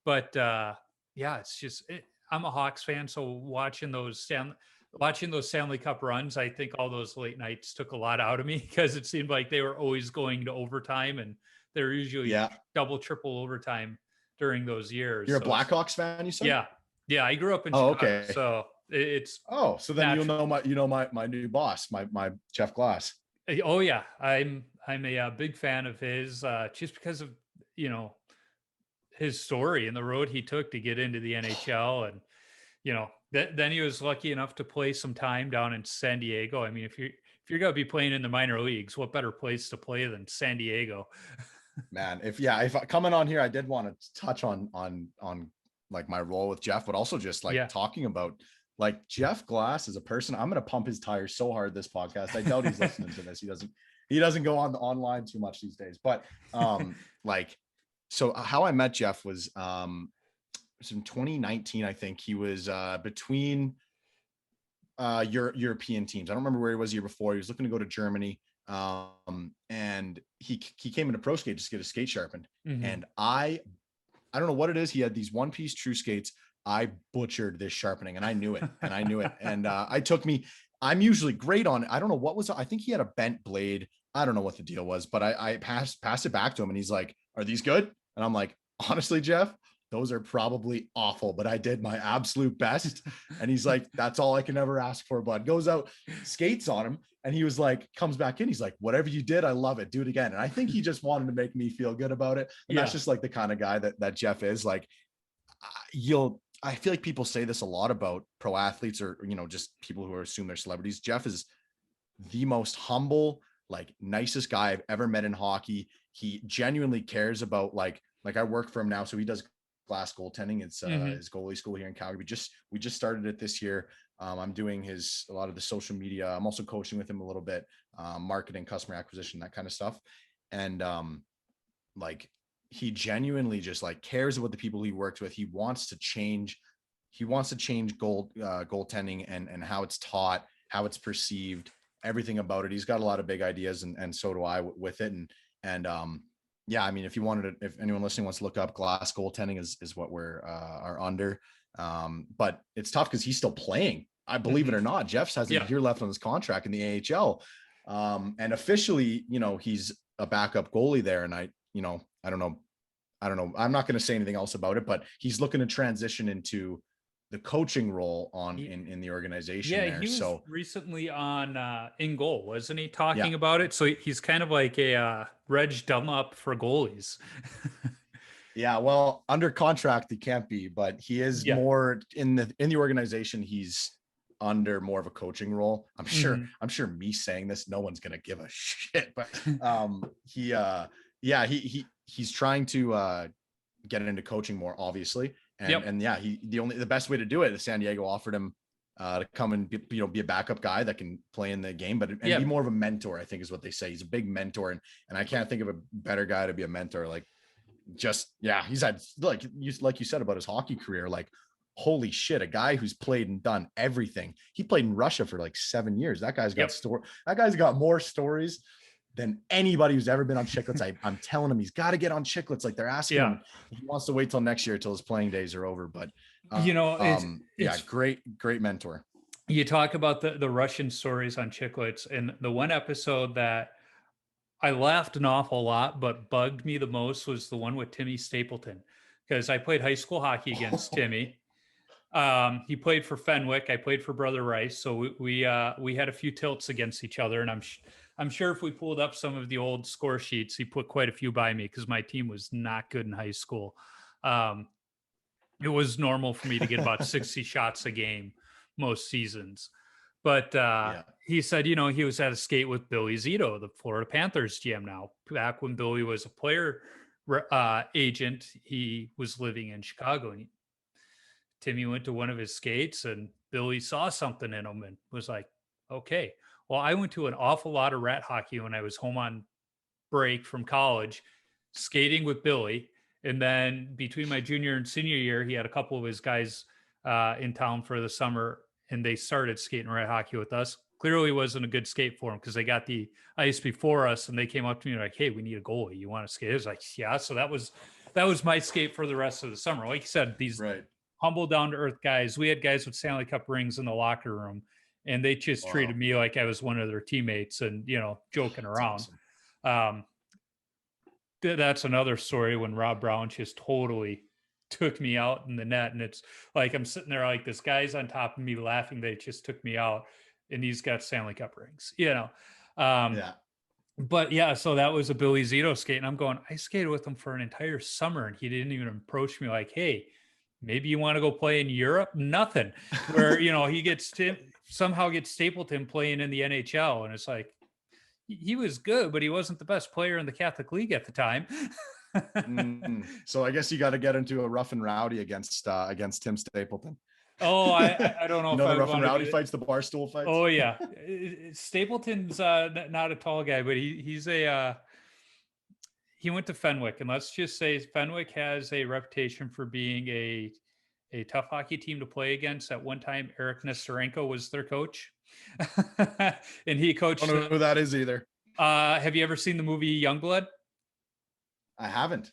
S1: But it's just I'm a Hawks fan, so watching those Stanley Cup runs, I think all those late nights took a lot out of me because it seemed like they were always going to overtime, and they're usually double, triple overtime during those years.
S3: You're a Blackhawks fan, you said?
S1: Yeah. I grew up in Chicago,
S3: okay.
S1: So it's
S3: so then you'll know my new boss, my Jeff Glass.
S1: Oh yeah, I'm a big fan of his, just because of his story and the road he took to get into the NHL, and then he was lucky enough to play some time down in San Diego. I mean, if you're gonna be playing in the minor leagues, what better place to play than San Diego?
S3: Man, if coming on here, I did want to touch on like my role with Jeff, but also just like talking about like Jeff Glass as a person. I'm gonna pump his tires so hard this podcast. I doubt he's listening to this. He doesn't go online too much these days. But so how I met Jeff was in 2019. I think he was between European teams. I don't remember where he was the year before. He was looking to go to Germany. And he came into pro skate just to get his skate sharpened. And I don't know what it is. He had these one-piece true skates. I butchered this sharpening and I knew it. And it took me I'm usually great on it. I don't know what was, I think he had a bent blade. I don't know what the deal was, but I passed it back to him and he's like, "Are these good?" And I'm like, "Honestly, Jeff, those are probably awful, but I did my absolute best." And he's like, "That's all I can ever ask for, bud." Goes out, skates on him. And he was like, comes back in. He's like, "Whatever you did, I love it. Do it again." And I think he just wanted to make me feel good about it. And that's just like the kind of guy that Jeff is. Like, I feel like people say this a lot about pro athletes or, just people who assume they're celebrities. Jeff is the most humble, like nicest guy I've ever met in hockey. He genuinely cares about like I work for him now. So he does Glass Goaltending. It's his goalie school here in Calgary. We just started it this year. I'm doing a lot of the social media. I'm also coaching with him a little bit, marketing, customer acquisition, that kind of stuff. And like, he genuinely just like cares about the people he works with. He wants to change goaltending and how it's taught, how it's perceived, everything about it. He's got a lot of big ideas, and so do I with it. And yeah, I mean, if anyone listening wants to look up Glass Goaltending is what we're are under. But it's tough because he's still playing. I believe it or not, Jeff has a year left on his contract in the AHL. And officially, he's a backup goalie there. And I don't know. I'm not going to say anything else about it, but he's looking to transition into the coaching role in the organization.
S1: Yeah, he was recently on In Goal, wasn't he, talking about it? So he's kind of like a Reg Dunlop for goalies.
S3: Yeah, well, under contract he can't be, but he is more in the organization. He's under more of a coaching role. I'm sure me saying this, no one's gonna give a shit, but he's trying to get into coaching more, obviously. And the best way to do it is San Diego offered him to come and be a backup guy that can play in the game, but be more of a mentor, I think is what they say. He's a big mentor, and I can't think of a better guy to be a mentor. Like, he's had, like you said about his hockey career, like, holy shit, a guy who's played and done everything. He played in Russia for like 7 years. That guy's got that guy's got more stories than anybody who's ever been on Chicklets. I'm telling him he's got to get on Chicklets. Like, they're asking him. He wants to wait till next year till his playing days are over. But it's great mentor.
S1: You talk about the Russian stories on Chicklets, and the one episode that I laughed an awful lot but bugged me the most was the one with Timmy Stapleton, because I played high school hockey against Timmy. He played for Fenwick. I played for Brother Rice. So we had a few tilts against each other, and I'm sure if we pulled up some of the old score sheets, he put quite a few by me because my team was not good in high school. It was normal for me to get about 60 shots a game most seasons. But he said, he was at a skate with Billy Zito, the Florida Panthers GM now. Back when Billy was a player agent, he was living in Chicago. And Timmy went to one of his skates, and Billy saw something in him and was like, okay. Well, I went to an awful lot of rat hockey when I was home on break from college, skating with Billy. And then between my junior and senior year, he had a couple of his guys in town for the summer, and they started skating rat hockey with us. Clearly wasn't a good skate for them because they got the ice before us, and they came up to me like, "Hey, we need a goalie. You want to skate?" I was like, "Yeah." So that was my skate for the rest of the summer. Like you said, these humble, down to earth guys. We had guys with Stanley Cup rings in the locker room, and they just treated me like I was one of their teammates, and joking around. Awesome. That's another story when Rob Brown just totally took me out in the net, and it's like I'm sitting there like this guy's on top of me laughing. They just took me out, and he's got Stanley Cup rings, But so that was a Billy Zito skate, and I'm going, I skated with him for an entire summer, and he didn't even approach me like, "Hey, maybe you want to go play in Europe?" Nothing. Where he somehow gets Stapleton playing in the NHL, and it's like, he was good, but he wasn't the best player in the Catholic League at the time.
S3: So I guess you got to get into a rough and rowdy against Tim Stapleton.
S1: Oh, I don't know.
S3: The rough and rowdy fights, the barstool fights.
S1: Oh yeah, Stapleton's not a tall guy, but he went to Fenwick, and let's just say Fenwick has a reputation for being a tough hockey team to play against. At one time, Eric Nestorenko was their coach. And he coached.
S3: I don't know who that is either.
S1: Have you ever seen the movie Youngblood?
S3: I haven't.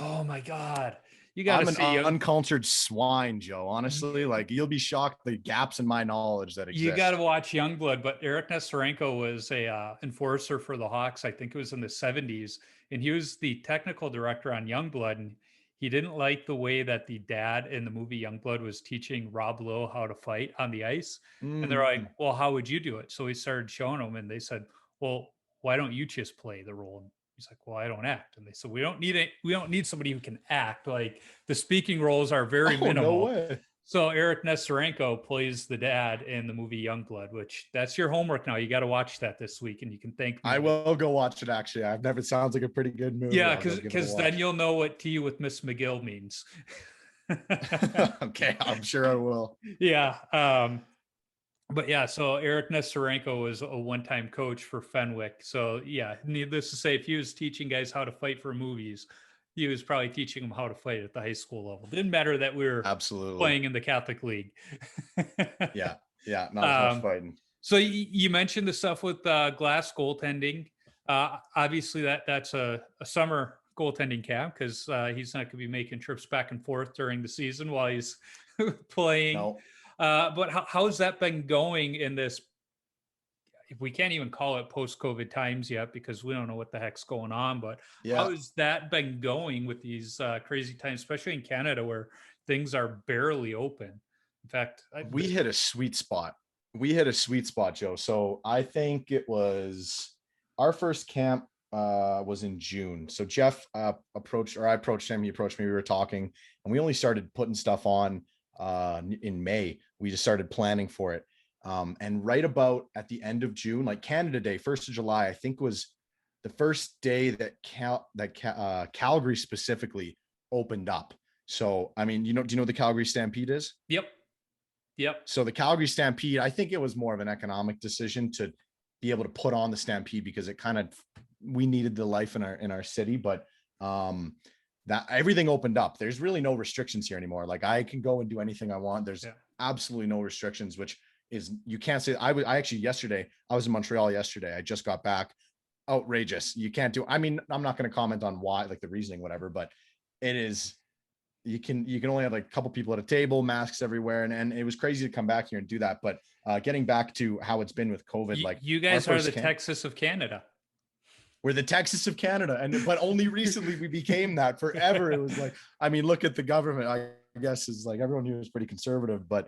S1: Oh my God. you got to
S3: I'm an
S1: see
S3: uncultured swine, Joe. Honestly, like you'll be shocked the gaps in my knowledge that exist.
S1: You got to watch Youngblood, but Eric Nestorenko was a enforcer for the Hawks. I think it was in the 70s, and he was the technical director on Youngblood. And he didn't like the way that the dad in the movie Youngblood was teaching Rob Lowe how to fight on the ice. And they're like, "Well, how would you do it?" So he started showing them, and they said, "Well, why don't you just play the role?" And he's like, "Well, I don't act." And they said, "We don't need it. We don't need somebody who can act. Like the speaking roles are very minimal."
S3: No way.
S1: So Eric Nestorenko plays the dad in the movie Youngblood, which that's your homework now. You got to watch that this week, and you can thank me.
S3: I will go watch it. Actually, I've never. Sounds like a pretty good movie.
S1: Yeah, because then you'll know what tea with Miss McGill means.
S3: Okay, I'm sure I will.
S1: Yeah. But yeah, so Eric Nestorenko was a one-time coach for Fenwick. So yeah, needless to say, if he was teaching guys how to fight for movies, he was probably teaching them how to fight at the high school level. Didn't matter that we were
S3: absolutely
S1: playing in the Catholic League.
S3: yeah, not as much fighting.
S1: So you mentioned the stuff with Glass Goaltending. Obviously, that's a summer goaltending camp because he's not going to be making trips back and forth during the season while he's playing.
S3: No.
S1: But how's that been going in this? We can't even call it post-COVID times yet because we don't know what the heck's going on. But how has that been going with these crazy times, especially in Canada where things are barely open? In fact,
S3: we hit a sweet spot. Joe. So I think it was our first camp was in June. So Jeff I approached him. He approached me. We were talking, and we only started putting stuff on in May. We just started planning for it. And right about at the end of June, like Canada Day, 1st of July, I think was the first day that Calgary specifically opened up. So, I mean, do you know what the Calgary Stampede is?
S1: Yep.
S3: So the Calgary Stampede, I think it was more of an economic decision to be able to put on the Stampede because we needed the life in our city, but that everything opened up. There's really no restrictions here anymore. Like I can go and do anything I want. There's absolutely no restrictions, which is, you can't say, I was in Montreal yesterday. I just got back. Outrageous. You can't do, I mean, I'm not going to comment on why, like the reasoning, whatever, but it is, you can only have like a couple people at a table, masks everywhere. And it was crazy to come back here and do that. But getting back to how it's been with COVID, like
S1: you guys are the Texas of Canada.
S3: We're the Texas of Canada. But only recently we became that. Forever it was like, I mean, look at the government, I guess is like everyone here is pretty conservative, but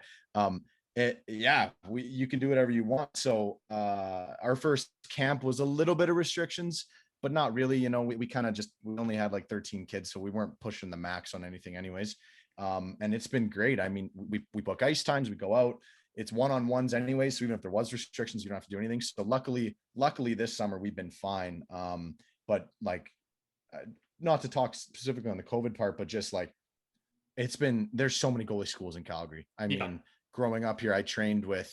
S3: you can do whatever you want. So our first camp was a little bit of restrictions, but not really. We kind of we only had like 13 kids, so we weren't pushing the max on anything anyways. And it's been great. I mean, we book ice times, we go out, it's one-on-ones anyway, so even if there was restrictions, you don't have to do anything. So luckily this summer we've been fine. But like not to talk specifically on the COVID part, but just like there's so many goalie schools in Calgary. I mean, growing up here, I trained with,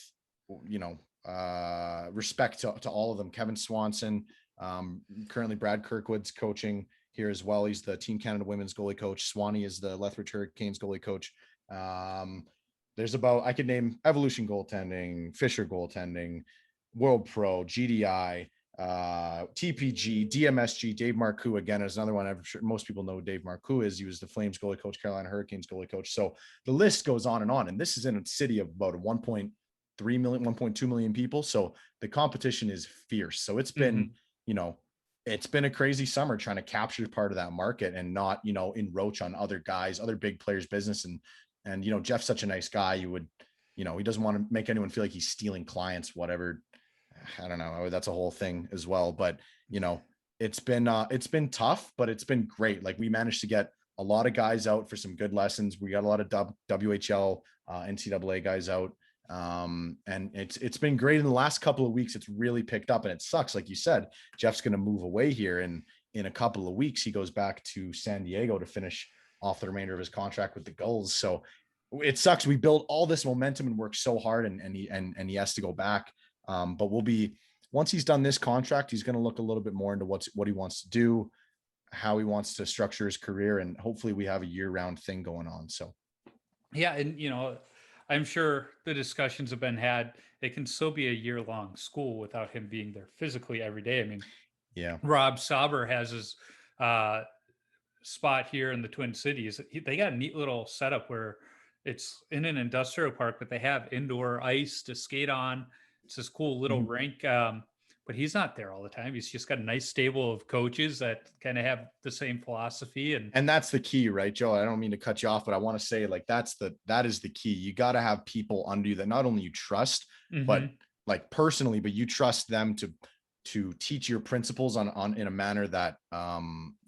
S3: respect to all of them. Kevin Swanson, currently Brad Kirkwood's coaching here as well. He's the Team Canada Women's goalie coach. Swanee is the Lethbridge Hurricanes goalie coach. I could name Evolution Goaltending, Fisher Goaltending, World Pro, GDI, TPG, DMSG. Dave Marcoux again is another one. I'm sure most people know who Dave Marcoux is. He was the Flames goalie coach, Carolina Hurricanes goalie coach. So the list goes on. And this is in a city of about 1.3 million, 1.2 million people. So the competition is fierce. So it's been, it's been a crazy summer trying to capture part of that market and not, encroach on other guys, other big players' business. And Jeff's such a nice guy. He doesn't want to make anyone feel like he's stealing clients, whatever. I don't know. That's a whole thing as well. But, it's been tough, but it's been great. Like we managed to get a lot of guys out for some good lessons. We got a lot of WHL, NCAA guys out. And it's been great in the last couple of weeks. It's really picked up, and it sucks. Like you said, Jeff's going to move away here. And in a couple of weeks, he goes back to San Diego to finish off the remainder of his contract with the Gulls. So it sucks. We built all this momentum and worked so hard, and he has to go back. But once he's done this contract, he's going to look a little bit more into what he wants to do, how he wants to structure his career. And hopefully we have a year-round thing going on. So,
S1: yeah. And, I'm sure the discussions have been had. It can still be a year-long school without him being there physically every day. I mean, Rob Sauber has his spot here in the Twin Cities. They got a neat little setup where it's in an industrial park, but they have indoor ice to skate on. It's this cool little
S3: Mhm.
S1: rink. But he's not there all the time. He's just got a nice stable of coaches that kind of have the same philosophy.
S3: And that's the key, right, Joe? I don't mean to cut you off, but I want to say like that is the key. You got to have people under you that not only you trust, but like personally, but you trust them to teach your principles on in a manner that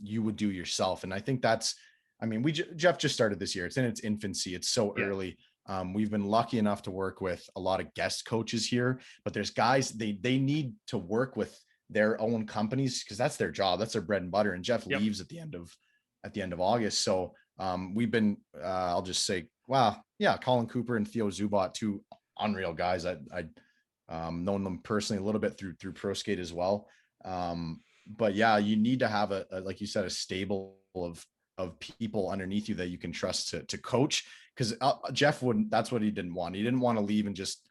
S3: you would do yourself. And I think that's, I mean, Jeff just started this year. It's in its infancy. It's so early. We've been lucky enough to work with a lot of guest coaches here, but there's guys, they need to work with their own companies because that's their job. That's their bread and butter. And Jeff leaves at the end of August. So we've been, I'll just say, wow. Yeah. Colin Cooper and Theo Zubat, two unreal guys. I known them personally a little bit through Pro Skate as well. But yeah, you need to have a like you said, a stable of people underneath you that you can trust to coach. Because Jeff wouldn't, that's what he didn't want. He didn't want to leave and just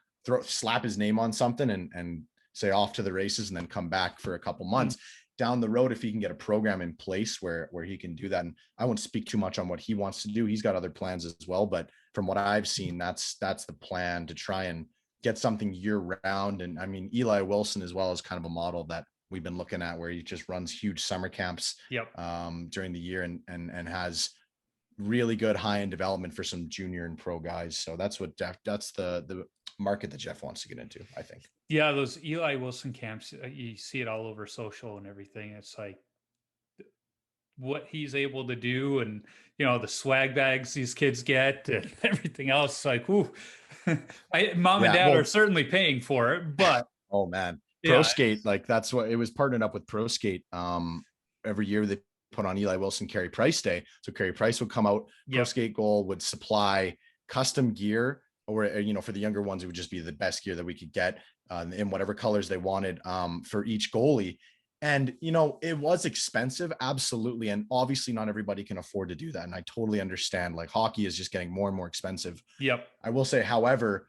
S3: slap his name on something and say off to the races and then come back for a couple months. Down the road, if he can get a program in place where he can do that. And I won't speak too much on what he wants to do. He's got other plans as well. But from what I've seen, that's the plan, to try and get something year round. And I mean, Eli Wilson as well is kind of a model that we've been looking at, where he just runs huge summer camps during the year and has really good high-end development for some junior and pro guys. So that's the market that Jeff wants to get into, I think.
S1: Yeah, those Eli Wilson camps, you see it all over social and everything. It's like what he's able to do, and the swag bags these kids get and everything else. Like, ooh, mom and dad are certainly paying for it, but
S3: oh man, Pro Skate, like that's what it was, partnered up with Pro Skate. Every year they put on Eli Wilson Carey Price Day. So Carey Price would come out, Pro Skate Goal would supply custom gear, or for the younger ones, it would just be the best gear that we could get in whatever colors they wanted for each goalie. And it was expensive, absolutely, and obviously not everybody can afford to do that, and I totally understand. Like, hockey is just getting more and more expensive. I will say, however,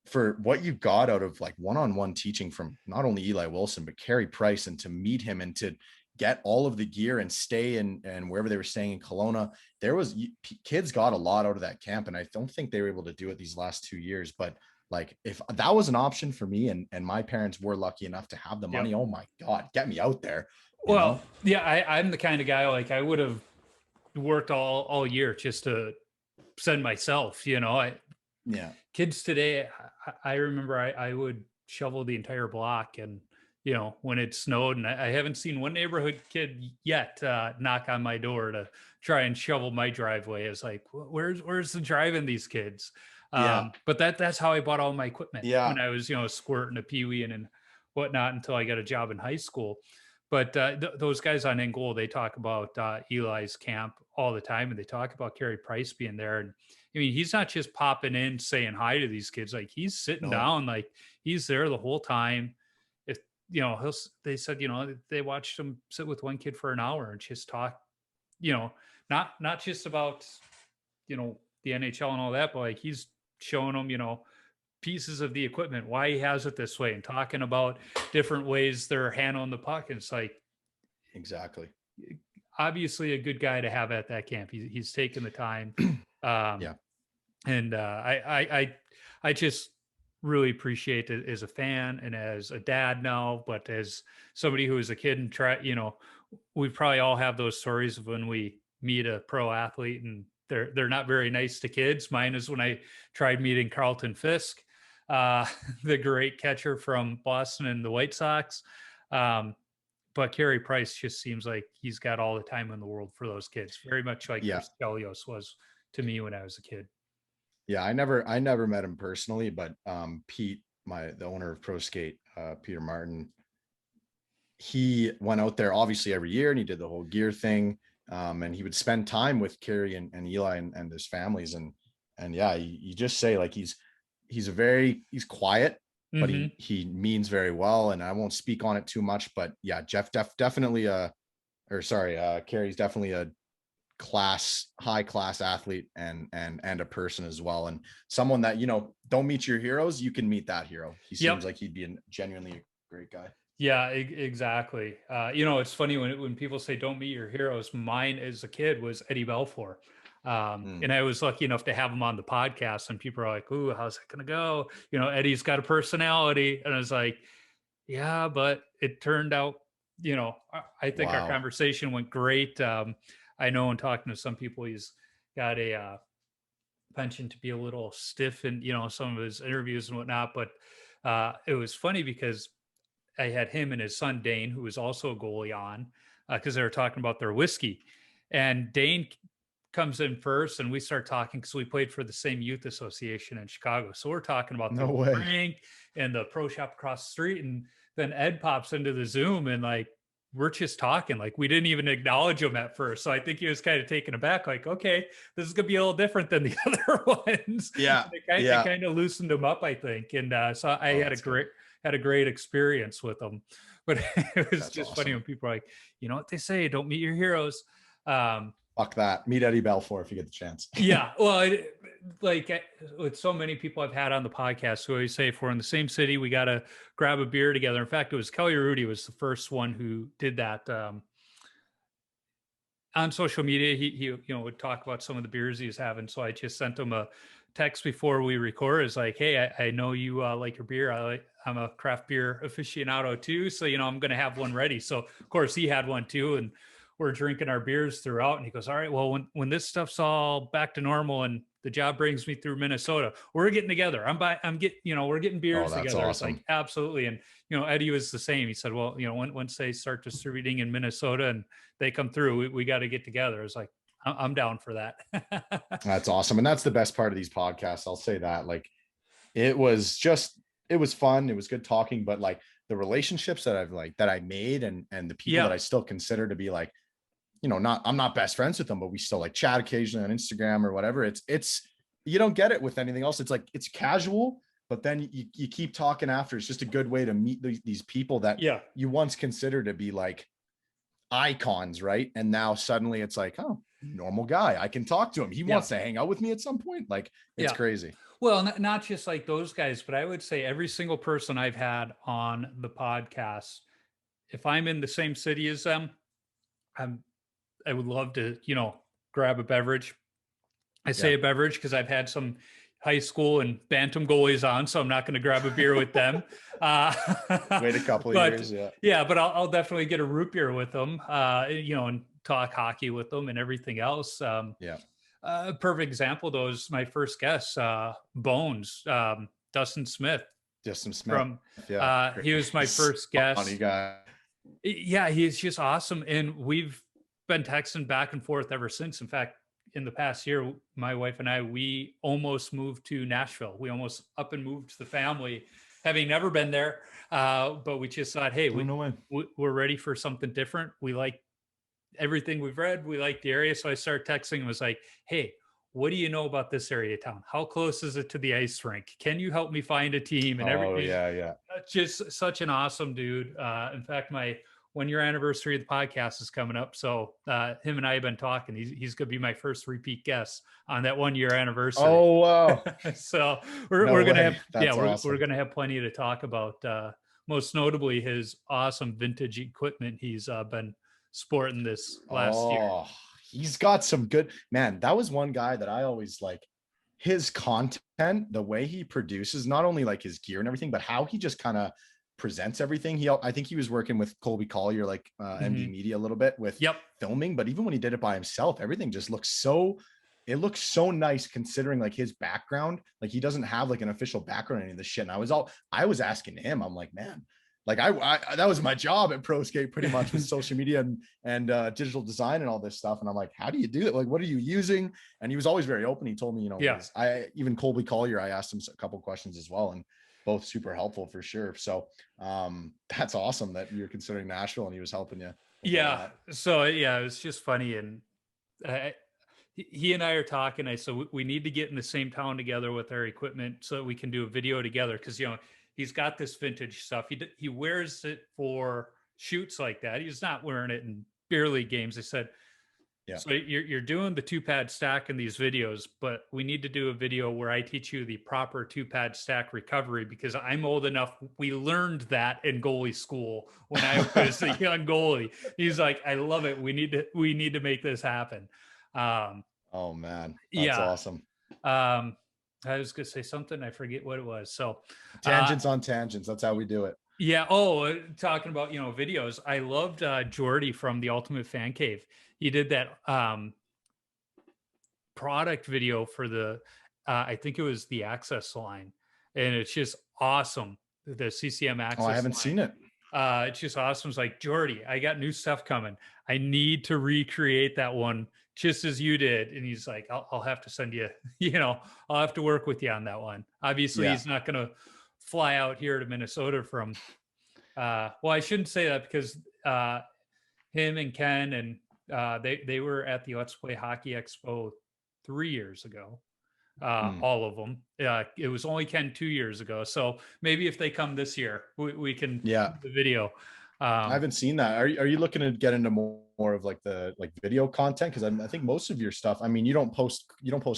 S3: for what you got out of like one-on-one teaching from not only Eli Wilson but Carey Price, and to meet him and to get all of the gear and stay and wherever they were staying in Kelowna, kids got a lot out of that camp. And I don't think they were able to do it these last 2 years, but like, if that was an option for me and my parents were lucky enough to have the money, oh my God, get me out there.
S1: I'm the kind of guy, like, I would have worked all year just to send myself, kids today, I remember I would shovel the entire block, and when it snowed, and I haven't seen one neighborhood kid yet knock on my door to try and shovel my driveway. It's like, where's the drive in these kids? But that's how I bought all my equipment when I was, squirting a peewee and whatnot, until I got a job in high school. But those guys on In Goal, they talk about Eli's camp all the time, and they talk about Carey Price being there. And I mean, he's not just popping in saying hi to these kids. Like, he's sitting down, like, he's there the whole time. They said, they watched him sit with one kid for an hour and just talk, not just about, the NHL and all that, but like, he's showing them, pieces of the equipment, why he has it this way, and talking about different ways they're handling the puck. And it's like,
S3: exactly,
S1: obviously a good guy to have at that camp. He's taken the time. And I just really appreciate it as a fan and as a dad now, but as somebody who was a kid and we probably all have those stories of when we meet a pro athlete and they're not very nice to kids. Mine is when I tried meeting Carlton Fisk, the great catcher from Boston and the White Sox. But Carey Price just seems like he's got all the time in the world for those kids, very much like Stelios was to me when I was a kid.
S3: Yeah, I never met him personally, but Pete, the owner of Pro Skate, Peter Martin, he went out there obviously every year and he did the whole gear thing. And he would spend time with Carey and Eli and his families. And yeah, you just say, like, he's quiet, but he means very well. And I won't speak on it too much, but yeah, Jeff definitely Carey's definitely a high class athlete and a person as well. And someone that, don't meet your heroes, you can meet that hero. He seems like he'd be genuinely a great guy.
S1: Yeah, exactly. It's funny when people say don't meet your heroes. Mine as a kid was Eddie Belfour. And I was lucky enough to have him on the podcast, and people are like, "Ooh, how's it going to go?" Eddie's got a personality. And I was like, yeah, but it turned out, I think our
S3: Wow.
S1: conversation went great. I know in talking to some people, he's got a penchant to be a little stiff in, some of his interviews and whatnot. But it was funny because I had him and his son Dane, who was also a goalie, on because they were talking about their whiskey. And Dane comes in first, and we start talking because we played for the same youth association in Chicago. So we're talking about the
S3: No way.
S1: Rink and the pro shop across the street. And then Ed pops into the Zoom, and like, we're just talking. Like, we didn't even acknowledge him at first. So I think he was kind of taken aback, like, okay, this is going to be a little different than the other ones.
S3: Yeah.
S1: It kind of loosened him up, I think. And so I had a great experience with them. But it was
S3: That's
S1: just
S3: awesome.
S1: funny when people are like, you know what they say, don't meet your heroes.
S3: Fuck that. Meet Eddie Belfour if you get the chance.
S1: Yeah. Well, with so many people I've had on the podcast who always say, if we're in the same city, we got to grab a beer together. In fact, it was Kelly Rudy was the first one who did that. On social media, he would talk about some of the beers he was having. So I just sent him a text before we record. It's like, hey, I know you like your beer. I'm a craft beer aficionado too, so I'm going to have one ready. So of course he had one too, and we're drinking our beers throughout. And he goes, all right, well, when this stuff's all back to normal and the job brings me through Minnesota, we're getting together. We're getting beers
S3: that's
S1: together.
S3: awesome.
S1: It's like, absolutely. And Eddie was the same. He said, well, once they start distributing in Minnesota and they come through, we got to get together. It's like, I'm down for that.
S3: That's awesome. And that's the best part of these podcasts. I'll say that. Like, it was fun. It was good talking, but like the relationships that I made and the people that I still consider to be like, I'm not best friends with them, but we still like chat occasionally on Instagram or whatever. It's you don't get it with anything else. It's like, it's casual, but then you keep talking after. It's just a good way to meet these people that you once considered to be like icons, right? And now suddenly it's like, oh, normal guy. I can talk to him. He wants to hang out with me at some point. Like, it's crazy.
S1: Well, not just like those guys, but I would say every single person I've had on the podcast, if I'm in the same city as them, I would love to, grab a beverage. I say a beverage because I've had some high school and bantam goalies on, so I'm not going to grab a beer with them.
S3: Wait a couple of years,
S1: yeah. But I'll definitely get a root beer with them, and talk hockey with them and everything else. A perfect example, though, is my first guest, Bones, Dustin Smith.
S3: Justin Smith.
S1: From he was my first guest.
S3: Funny guy.
S1: Yeah, he's just awesome, and we've been texting back and forth ever since. In fact, in the past year, my wife and I, we almost moved to Nashville. We almost up and moved the family, having never been there. But we just thought, hey, we're ready for something different. We like everything we've read. We like the area. So I started texting and was like, hey, what do you know about this area of town? How close is it to the ice rink? Can you help me find a team? And everything. Just such an awesome dude. In fact, my 1-year anniversary of the podcast is coming up. So him and I have been talking. He's going to be my first repeat guest on that 1-year anniversary.
S3: Oh, wow.
S1: So we're going to have,
S3: awesome.
S1: we're going to have plenty to talk about. Most notably his awesome vintage equipment he's been sporting this last year.
S3: He's got some good, man. That was one guy that I always like his content, the way he produces, not only like his gear and everything, but how he just kind of presents everything. I think he was working with Colby Collier, like MD Media a little bit with filming, but even when he did it by himself, everything just looks so nice considering like his background. Like, he doesn't have like an official background in any of this shit. And I was asking him, I'm like, man, like I that was my job at Pro Skate pretty much, with social media and digital design and all this stuff. And I'm like, how do you do it? Like, what are you using? And he was always very open. He told me, even Colby Collier, I asked him a couple questions as well, and both super helpful for sure. So that's awesome that you're considering Nashville and he was helping you.
S1: So it was just funny. And he and I are talking. I said, we need to get in the same town together with our equipment so that we can do a video together. Cause he's got this vintage stuff. He wears it for shoots like that. He's not wearing it in beer league games. I said,
S3: Yeah.
S1: So you're doing the 2-pad stack in these videos, but we need to do a video where I teach you the proper 2-pad stack recovery, because I'm old enough. We learned that in goalie school when I was a young goalie. He's like, I love it. We need to make this happen.
S3: Oh man, that's
S1: Yeah.
S3: awesome.
S1: I was gonna say something. I forget what it was. So
S3: tangents on tangents. That's how we do it.
S1: Yeah. Oh, talking about, videos. I loved Jordy from the Ultimate Fan Cave. He did that product video for the I think it was the Access line, and it's just awesome. The CCM Access.
S3: Oh, I haven't seen it.
S1: It's just awesome. It's like, Jordy, I got new stuff coming. I need to recreate that one just as you did. And he's like, I'll have to send you, I'll have to work with you on that one. Obviously, he's not going to fly out here to Minnesota from, well, I shouldn't say that, because him and Ken and they were at the Let's Play Hockey Expo 3 years ago. All of them. It was only Ken 2 years ago. So maybe if they come this year, we can do the video.
S3: I haven't seen that. Are you looking to get into more of like the video content? Because I think most of your stuff, I mean, you don't post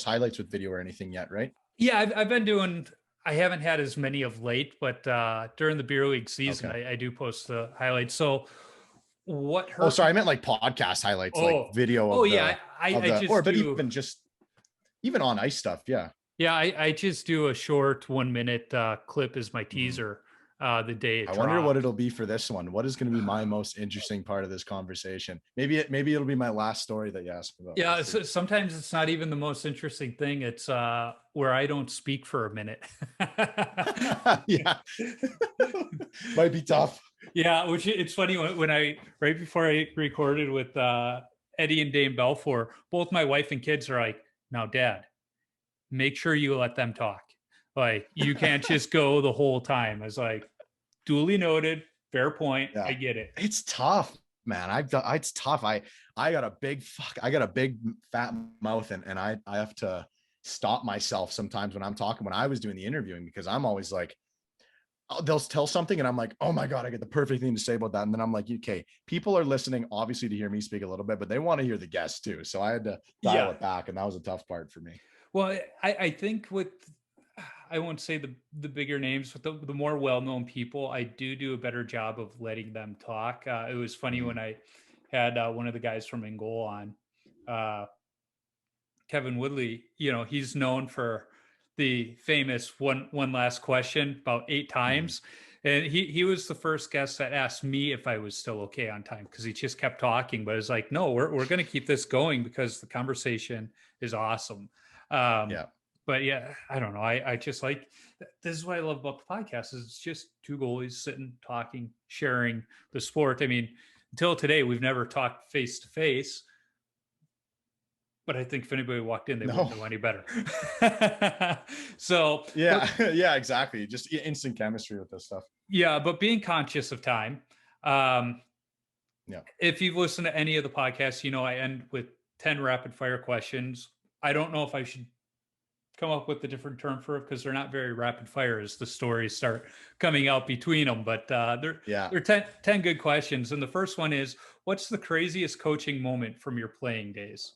S3: highlights with video or anything yet, right?
S1: Yeah, I've been doing. I haven't had as many of late, but during the beer league season, I do post the highlights. So what hurt?
S3: Oh, sorry, I meant like podcast highlights, like video.
S1: Oh, yeah,
S3: even on ice stuff. Yeah.
S1: Yeah, I just do a short 1 minute clip as my teaser the day it dropped.
S3: I wonder what it'll be for this one. What is going to be my most interesting part of this conversation? Maybe it'll be my last story that you asked about.
S1: Yeah, so sometimes it's not even the most interesting thing. It's where I don't speak for a minute.
S3: Yeah. Might be tough.
S1: Yeah, which it's funny when right before I recorded with Eddie and Dame Belfour, both my wife and kids are like, now, Dad, make sure you let them talk. Like, you can't just go the whole time. I was like, duly noted, fair point. Yeah. I get it.
S3: It's tough, man. It's tough. I got a big fat mouth, and I have to stop myself sometimes when I'm talking, when I was doing the interviewing, because I'm always like, they'll tell something and I'm like, oh my God, I get the perfect thing to say about that. And then I'm like, okay, people are listening obviously to hear me speak a little bit, but they want to hear the guests too. So I had to dial it back, and that was a tough part for me.
S1: Well, I think I won't say the bigger names, but the more well-known people, I do a better job of letting them talk. It was funny when I had one of the guys from Ingol on, Kevin Woodley. He's known for the famous one last question about 8 times. And he was the first guest that asked me if I was still okay on time, because he just kept talking. But it's like, no, we're going to keep this going because the conversation is awesome. But yeah, I don't know. I just like, this is what I love about the podcast, is it's just two goalies sitting, talking, sharing the sport. I mean, until today, we've never talked face to face. But I think if anybody walked in, they wouldn't know any better. So
S3: yeah, exactly. Just instant chemistry with this stuff.
S1: Yeah, but being conscious of time. If you've listened to any of the podcasts, I end with 10 rapid fire questions. I don't know if I should come up with a different term for it, because they're not very rapid fire as the stories start coming out between them. But they're 10 good questions. And the first one is, what's the craziest coaching moment from your playing days?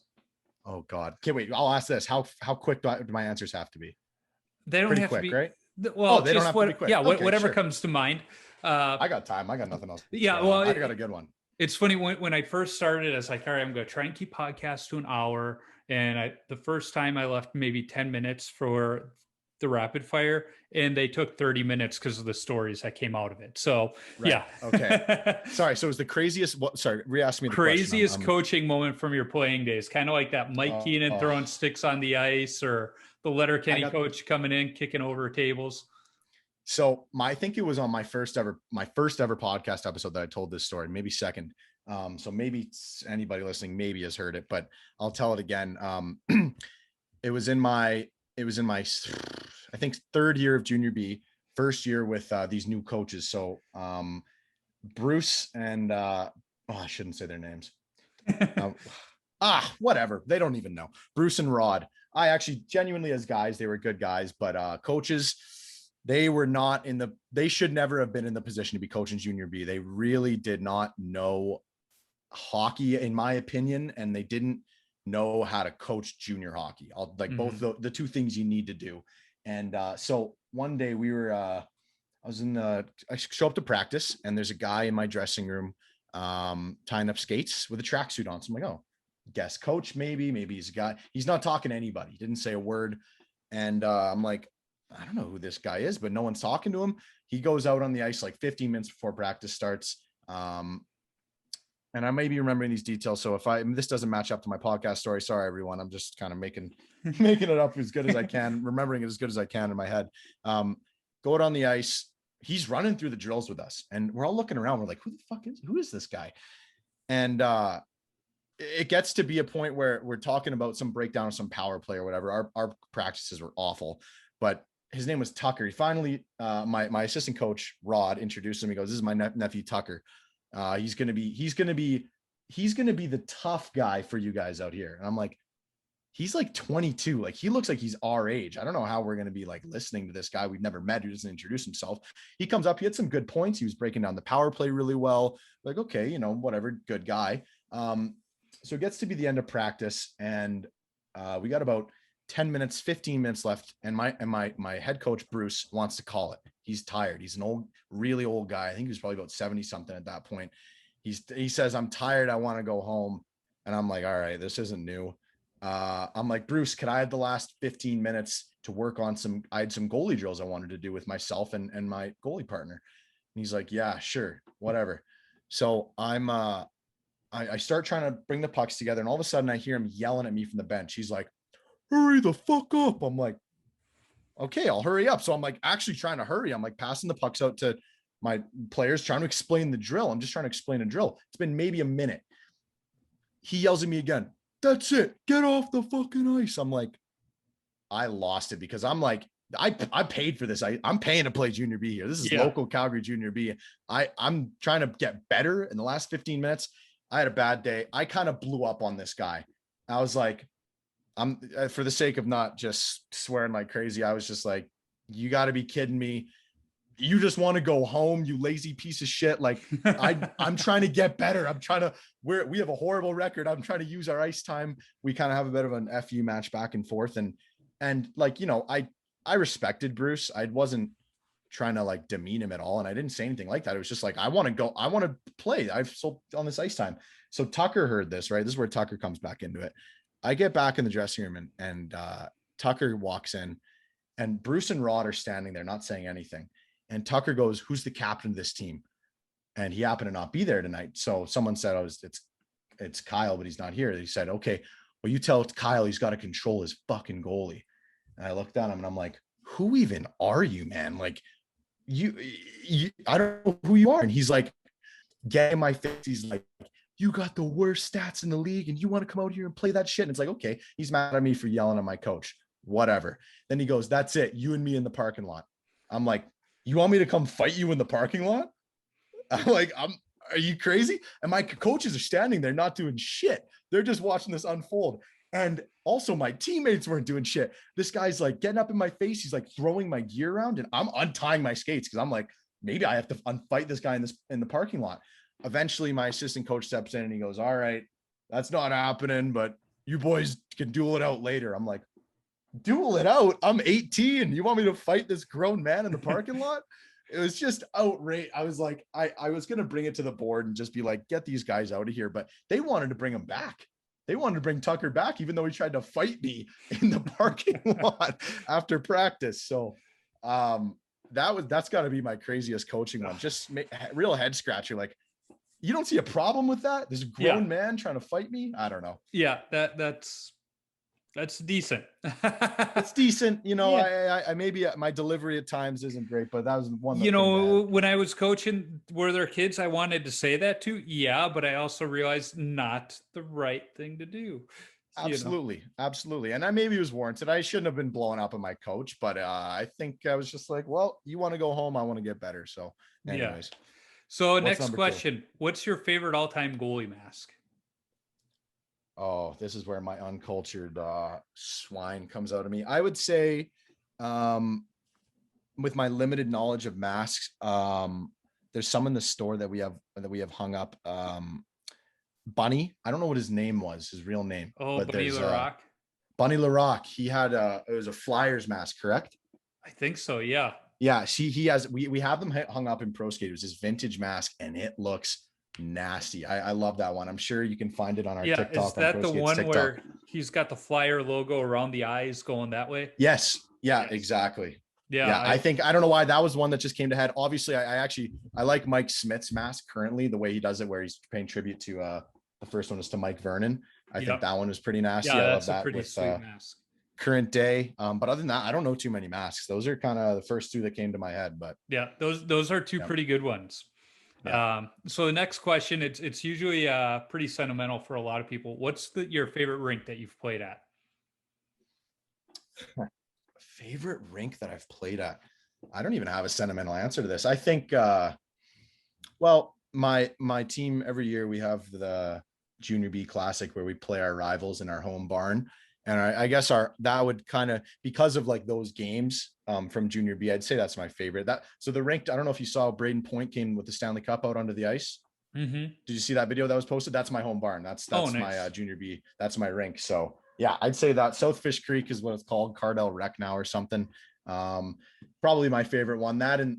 S3: Oh God. Okay, wait, I'll ask this. How quick do my answers have to be?
S1: They don't have to be,
S3: right?
S1: Well,
S3: they don't have to be quick.
S1: Yeah, whatever comes to mind.
S3: I got time. I got nothing else.
S1: Yeah, well,
S3: I got a good one.
S1: It's funny, when I first started, I was like, all right, I'm going to try and keep podcasts to an hour. And the first time I left maybe 10 minutes for the rapid fire, and they took 30 minutes because of the stories that came out of it. So yeah.
S3: Okay. Sorry. So it was the craziest, re-ask me the
S1: craziest coaching moment from your playing days. Kind of like that Mike Keenan throwing sticks on the ice, or the Letterkenny coach coming in, kicking over tables.
S3: So I think it was on my first ever podcast episode that I told this story, maybe second. So maybe anybody listening maybe has heard it, but I'll tell it again. It was in my, I think, third year of junior B, first year with these new coaches. So Bruce and I shouldn't say their names. Whatever. They don't even know. Bruce and Rod. I actually genuinely, as guys, they were good guys, but coaches, they were not they should never have been in the position to be coaching junior B. They really did not know hockey, in my opinion, and they didn't know how to coach junior hockey. Both the two things you need to do. And so one day I show up to practice, and there's a guy in my dressing room tying up skates with a tracksuit on. So I'm like, oh, guest coach, maybe he's a guy. He's not talking to anybody. He didn't say a word. And I'm like, I don't know who this guy is, but no one's talking to him. He goes out on the ice like 15 minutes before practice starts. And I may be remembering these details. So if this doesn't match up to my podcast story, sorry, everyone. I'm just kind of making it up as good as I can, remembering it as good as I can in my head. Go out on the ice. He's running through the drills with us, and we're all looking around. We're like, who is this guy? And it gets to be a point where we're talking about some breakdown of some power play or whatever. Our practices were awful, but his name was Tucker. He finally, my assistant coach, Rod, introduced him. He goes, this is my nephew, Tucker. He's going to be the tough guy for you guys out here. And I'm like, he's like 22. Like, he looks like he's our age. I don't know how we're going to be like listening to this guy we've never met who doesn't introduce himself. He comes up, he had some good points. He was breaking down the power play really well. Like, okay, whatever, good guy. So it gets to be the end of practice, and we got about 10 minutes, 15 minutes left. And my head coach, Bruce, wants to call it. He's tired. He's an really old guy. I think he was probably about 70 something at that point. He says, I'm tired. I want to go home. And I'm like, all right, this isn't new. I'm like, Bruce, could I have the last 15 minutes to work on I had some goalie drills I wanted to do with myself and my goalie partner. And he's like, yeah, sure. Whatever. So I start trying to bring the pucks together, and all of a sudden I hear him yelling at me from the bench. He's like, hurry the fuck up. I'm like, okay, I'll hurry up. So I'm like actually trying to hurry. I'm like passing the pucks out to my players, trying to explain the drill. I'm just trying to explain a drill. It's been maybe a minute. He yells at me again. That's it. Get off the fucking ice. I'm like, I lost it, because I'm like, I paid for this. I'm paying to play junior B here. This is local Calgary junior B. I'm trying to get better. In the last 15 minutes, I had a bad day. I kind of blew up on this guy. I was like, for the sake of not just swearing like crazy, I was just like, you got to be kidding me. You just want to go home, you lazy piece of shit. Like, I'm trying to get better. We have a horrible record. I'm trying to use our ice time. We kind of have a bit of an FU match back and forth. And like, I respected Bruce. I wasn't trying to like demean him at all. And I didn't say anything like that. It was just like, I want to play. I've sold on this ice time. So Tucker heard this, right? This is where Tucker comes back into it. I get back in the dressing room, and Tucker walks in, and Bruce and Rod are standing there, not saying anything. And Tucker goes, who's the captain of this team? And he happened to not be there tonight. So someone said, it's Kyle, but he's not here. He said, okay, well, you tell Kyle he's got to control his fucking goalie. And I looked at him, and I'm like, who even are you, man? Like, you I don't know who you are. And he's like, get in my face. He's like, you got the worst stats in the league, and you want to come out here and play that shit. And it's like, okay, he's mad at me for yelling at my coach, whatever. Then he goes, that's it. You and me in the parking lot. I'm like, you want me to come fight you in the parking lot? I'm like, are you crazy? And my coaches are standing there not doing shit. They're just watching this unfold. And also my teammates weren't doing shit. This guy's like getting up in my face. He's like throwing my gear around, and I'm untying my skates, because I'm like, maybe I have to unfight this guy in the parking lot. Eventually my assistant coach steps in, and he goes, all right, that's not happening, but you boys can duel it out later. I'm like, duel it out? I'm 18. You want me to fight this grown man in the parking lot? It was just outrage. I was like, I was going to bring it to the board and just be like, get these guys out of here. But they wanted to bring him back. They wanted to bring Tucker back, even though he tried to fight me in the parking lot after practice. So that's got to be my craziest coaching one. Just real head scratcher. Like, you don't see a problem with that? This grown man trying to fight me? I don't know.
S1: Yeah, that's decent.
S3: It's decent. I maybe my delivery at times isn't great, but that was one.
S1: When I was coaching, were there kids I wanted to say that to? Yeah, but I also realized not the right thing to do.
S3: Absolutely. Absolutely. And maybe it was warranted. I shouldn't have been blowing up at my coach, but I think I was just like, well, you want to go home, I want to get better. So anyways.
S1: Yeah. So next question, what's your favorite all-time goalie mask?
S3: Oh, this is where my uncultured swine comes out of me. I would say, with my limited knowledge of masks, there's some in the store that we have hung up. Bunny. I don't know what his name was, his real name.
S1: Oh,
S3: but
S1: Bunny
S3: there's
S1: LaRock.
S3: Bunny LaRock. He had it was a Flyers mask, correct?
S1: I think so. Yeah.
S3: Yeah. He has, we have them hung up in Pro Skate. It was his vintage mask and it looks nasty. I love that one. I'm sure you can find it on our TikTok.
S1: Is that the one
S3: TikTok.
S1: where he's got the Flyer logo around the eyes going that way?
S3: Yes. Yeah, exactly.
S1: Yeah.
S3: I think, I don't know why that was one that just came to head. Obviously, I like Mike Smith's mask currently, the way he does it, where he's paying tribute to the first one is to Mike Vernon. I think that one was pretty nasty.
S1: Yeah,
S3: I
S1: that's
S3: love
S1: a
S3: that
S1: pretty
S3: with
S1: sweet mask.
S3: current day. But other than that, I don't know too many masks. Those are kind of the first two that came to my head. But
S1: yeah, those are two pretty good ones. Yeah. So the next question, it's usually pretty sentimental for a lot of people. What's your favorite rink that you've played at?
S3: Favorite rink that I've played at? I don't even have a sentimental answer to this. I think, well, my team, every year we have the Junior B Classic where we play our rivals in our home barn. And I guess that would kind of, because of like those games from Junior B, I'd say that's my favorite. So the rink, I don't know if you saw, Braden Point came with the Stanley Cup out onto the ice.
S1: Mm-hmm.
S3: Did you see that video that was posted? That's my home barn. That's nice. My Junior B. That's my rink. So yeah, I'd say that South Fish Creek is what it's called, Cardell Rec now or something. Probably my favorite one. That and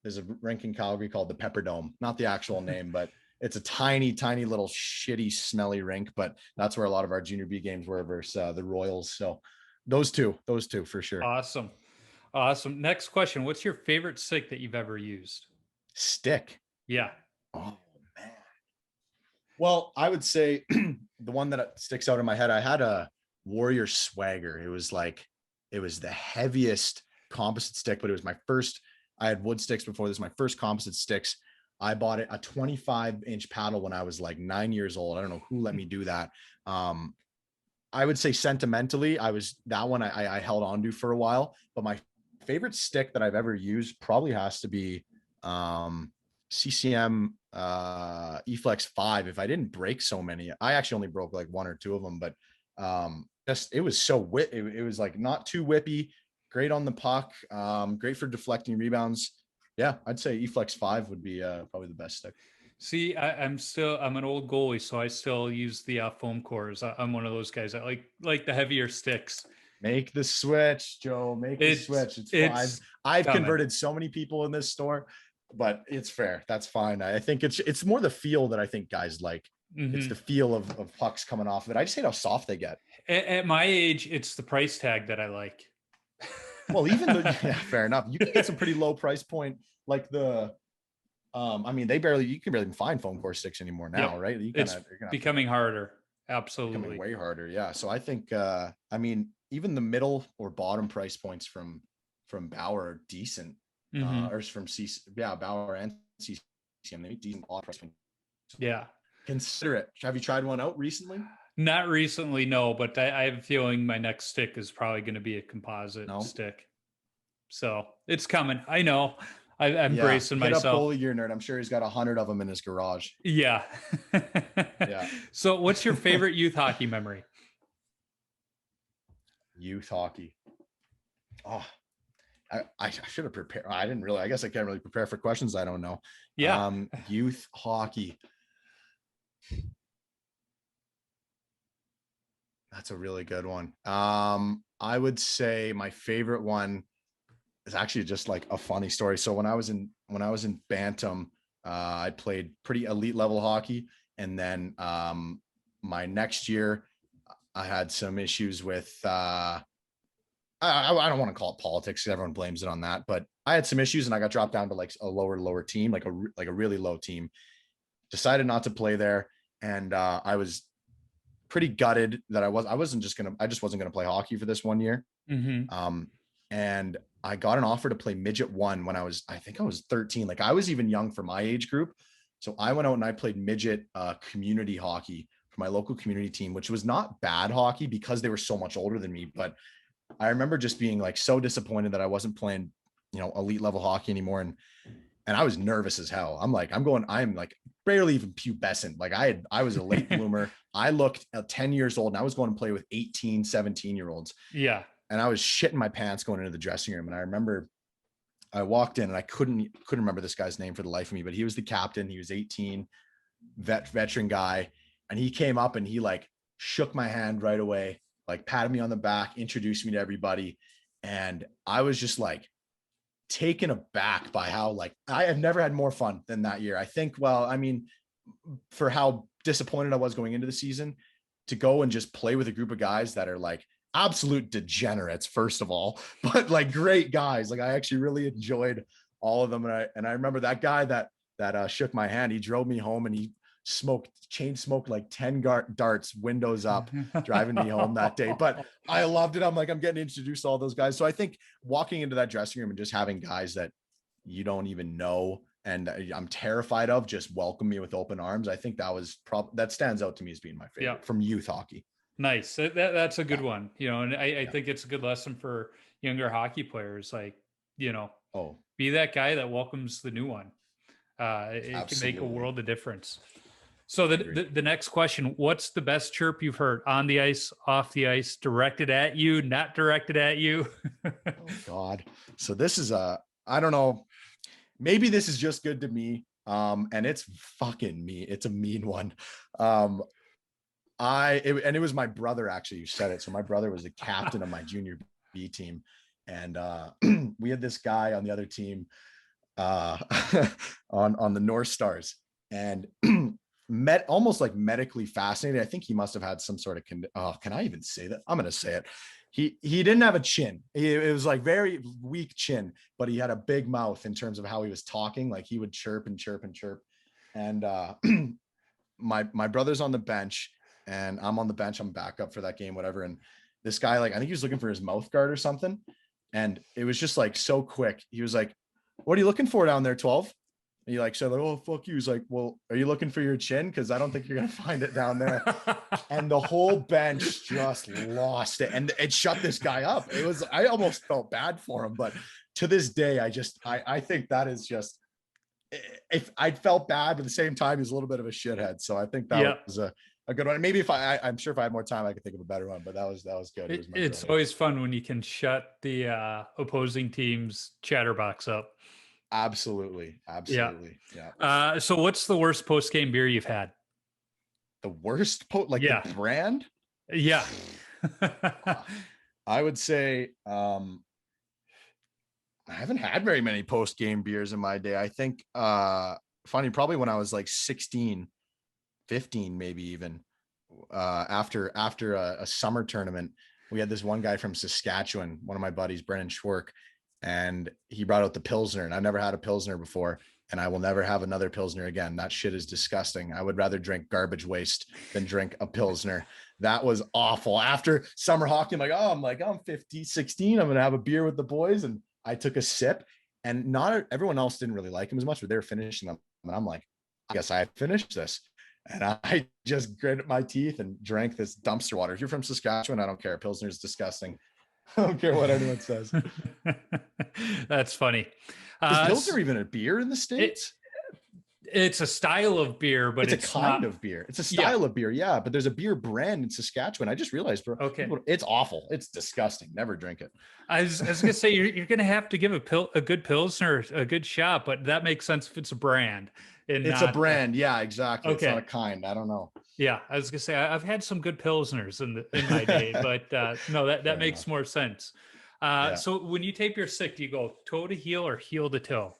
S3: there's a rink in Calgary called the Pepper Dome, not the actual name, but it's a tiny little shitty, smelly rink. But that's where a lot of our Junior B games were versus the Royals. So those two for sure.
S1: Awesome. Next question. What's your favorite stick that you've ever used?
S3: Stick.
S1: Yeah.
S3: Oh man. Well, I would say the one that sticks out in my head, I had a Warrior Swagger. It was the heaviest composite stick, but it was my first. I had wood sticks before this, my first composite sticks. I bought it a 25-inch paddle when I was like 9 years old. I don't know who let me do that. I would say sentimentally, I held on to for a while, but my favorite stick that I've ever used probably has to be CCM eFlex 5. If I didn't break so many, I actually only broke like one or two of them, but it was so it was like not too whippy, great on the puck, great for deflecting rebounds. Yeah, I'd say eFlex 5 would be probably the best stick.
S1: See, I'm an old goalie, so I still use the foam cores. I'm one of those guys. I like the heavier sticks.
S3: Make the switch, Joe. Make the switch. It's I've converted so many people in this store, but it's fair. That's fine. I think it's more the feel that I think guys like. Mm-hmm. It's the feel of pucks coming off of it. I just hate how soft they get.
S1: At my age, it's the price tag that I like.
S3: Well, even yeah, fair enough. You can get some pretty low price point, like the I mean, you can barely even find foam core sticks anymore now, right?
S1: It's becoming harder. Absolutely.
S3: Becoming way harder. Yeah. So I think I mean, even the middle or bottom price points from Bauer are decent. Or from Bauer and CCM, they decent price points.
S1: Yeah.
S3: Consider it. Have you tried one out recently?
S1: Not recently, no, but I have a feeling my next stick is probably going to be a composite stick. So it's coming. I know. I'm bracing myself.
S3: Hit up Goalie Gear Nerd. I'm sure he's got 100 of them in his garage.
S1: Yeah.
S3: Yeah.
S1: So what's your favorite youth hockey memory?
S3: Youth hockey. Oh, I should have prepared. I didn't really. I guess I can't really prepare for questions I don't know.
S1: Yeah.
S3: Youth hockey. That's a really good one. I would say my favorite one is actually just like a funny story. So when I was in Bantam, I played pretty elite level hockey, and then my next year I had some issues with I don't want to call it politics. Everyone blames it on that, but I had some issues and I got dropped down to like a lower team, like a really low team. Decided not to play there, and I was pretty gutted that I just wasn't gonna play hockey for this 1 year.
S1: Mm-hmm.
S3: And I got an offer to play midget 1 when I think I was 13. Like I was even young for my age group. So I went out and I played midget community hockey for my local community team, which was not bad hockey because they were so much older than me. But I remember just being like so disappointed that I wasn't playing, elite level hockey anymore. And I was nervous as hell. I'm like barely even pubescent. Like I was a late bloomer. I looked at 10 years old and I was going to play with 18, 17-year-olds.
S1: Yeah.
S3: And I was shitting my pants going into the dressing room. And I remember I walked in and I couldn't remember this guy's name for the life of me, but he was the captain. He was 18. veteran guy. And he came up and he like shook my hand right away, like patted me on the back, introduced me to everybody. And I was just like taken aback by how, like, I have never had more fun than that year. I think, well, I mean, for how disappointed I was going into the season, to go and just play with a group of guys that are like absolute degenerates, first of all, but like great guys. Like I actually really enjoyed all of them. And I remember that guy that shook my hand, he drove me home and he chain smoked like 10 darts, windows up, driving me home that day. But I loved it. I'm like, I'm getting introduced to all those guys. So I think walking into that dressing room and just having guys that you don't even know and I'm terrified of just welcome me with open arms, I think that was that stands out to me as being my favorite from youth hockey.
S1: Nice. That's a good one, and I think it's a good lesson for younger hockey players. Like, be that guy that welcomes the new one. It can make a world of difference. So the next question, what's the best chirp you've heard on the ice, off the ice, directed at you, not directed at you?
S3: Oh God. So this is I don't know, maybe this is just good to me. And it's fucking me. It's a mean one. It was my brother actually who said it. So my brother was the captain of my junior B team. And we had this guy on the other team on the North Stars, and almost like medically fascinated. I think he must have had some sort of can I even say that? I'm gonna say it. He didn't have a chin. It was like very weak chin, but he had a big mouth in terms of how he was talking. Like he would chirp and chirp and chirp. And my brother's on the bench and I'm on the bench. I'm back up for that game, whatever. And this guy, like, I think he was looking for his mouth guard or something. And it was just like so quick. He was like, "What are you looking for down there, 12?" And he like said, like, "Oh, fuck you." He's like, "Well, are you looking for your chin? Because I don't think you're gonna find it down there." And the whole bench just lost it, and it shut this guy up. I almost felt bad for him, but to this day, I think that is just, if I felt bad, but at the same time, he's a little bit of a shithead. So I think that was a good one. Maybe I'm sure if I had more time, I could think of a better one, but that was good.
S1: It's always fun when you can shut the opposing team's chatterbox up.
S3: Absolutely.
S1: Yeah. So what's the worst post-game beer you've had?
S3: The worst the brand?
S1: Yeah.
S3: I would say I haven't had very many post-game beers in my day. I think funny, probably when I was like 16, 15, maybe even after a summer tournament, we had this one guy from Saskatchewan, one of my buddies, Brennan Schwerk, and he brought out the Pilsner, and I've never had a Pilsner before, and I will never have another Pilsner again. That shit is disgusting. I would rather drink garbage waste than drink a Pilsner. That was awful. After summer hockey, I'm 15, 16. I'm going to have a beer with the boys. And I took a sip, and not everyone else didn't really like them as much, but they were finishing them. And I'm like, I guess I had finished this. And I just gritted my teeth and drank this dumpster water. If you're from Saskatchewan, I don't care. Pilsner is disgusting. I don't care what anyone says.
S1: That's funny.
S3: Is Pilsner even a beer in the States?
S1: It's a style of beer, but
S3: it's a kind of beer. It's a style of beer, yeah. But there's a beer brand in Saskatchewan. I just realized, it's awful. It's disgusting. Never drink it.
S1: I was gonna say you're gonna have to give a good Pilsner a good shot, but that makes sense if it's a brand.
S3: It's a brand, yeah, exactly. Okay. It's not a kind. I don't know.
S1: Yeah, I was gonna say I've had some good Pilsners in my day, but no, that makes more sense. So when you tape your stick, do you go toe to heel or heel to toe?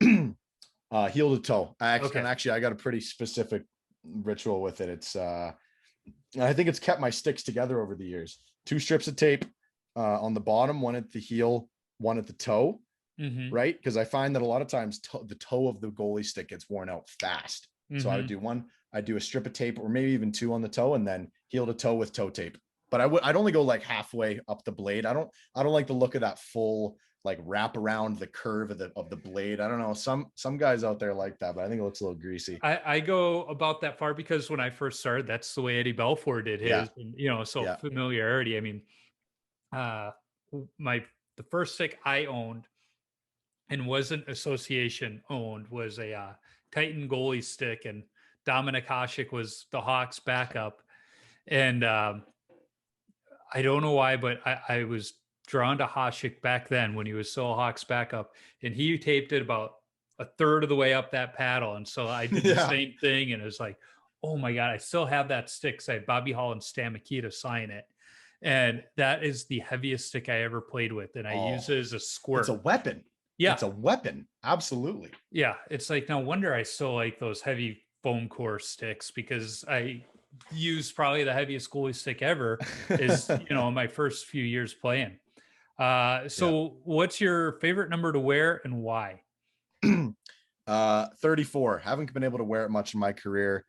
S3: Heel to toe. Actually, I got a pretty specific ritual with it. It's I think it's kept my sticks together over the years. 2 strips of tape on the bottom, one at the heel, one at the toe. Mm-hmm. Right? Because I find that a lot of times the toe of the goalie stick gets worn out fast. Mm-hmm. So I would do one. I'd do a strip of tape, or maybe even 2 on the toe, and then heel to toe with toe tape. But I'd only go like halfway up the blade. I don't like the look of that full like wrap around the curve of the blade. I don't know. Some guys out there like that, but I think it looks a little greasy.
S1: I go about that far because when I first started, that's the way Eddie Belfour did his. Yeah. And, familiarity. I mean, the first stick I owned and wasn't association owned was a Titan goalie stick, and Dominic Hasek was the Hawks backup. And I don't know why, but I was drawn to Hasek back then when he was still a Hawks backup, and he taped it about a third of the way up that paddle. And so I did the same thing. And it was like, oh my God, I still have that stick. So I had Bobby Hall and Stan McKee sign it. And that is the heaviest stick I ever played with. And I use it as a squirt.
S3: It's a weapon.
S1: Yeah.
S3: It's a weapon. Absolutely.
S1: Yeah. It's like, no wonder I still like those heavy foam core sticks, because I used probably the heaviest goalie stick ever is, my first few years playing. So what's your favorite number to wear and why?
S3: 34. Haven't been able to wear it much in my career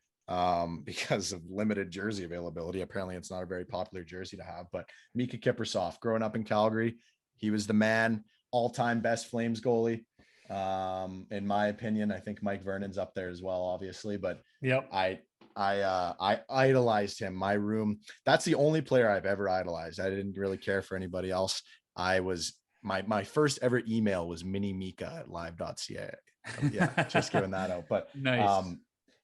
S3: because of limited jersey availability. Apparently it's not a very popular jersey to have, but Mika Kiprusoff, growing up in Calgary, he was the man, all-time best Flames goalie. In my opinion, I think Mike Vernon's up there as well, obviously, but I idolized him. My room, that's the only player I've ever idolized. I didn't really care for anybody else. I was my first ever email was minimika@live.ca. Yeah, just giving that out. But
S1: nice.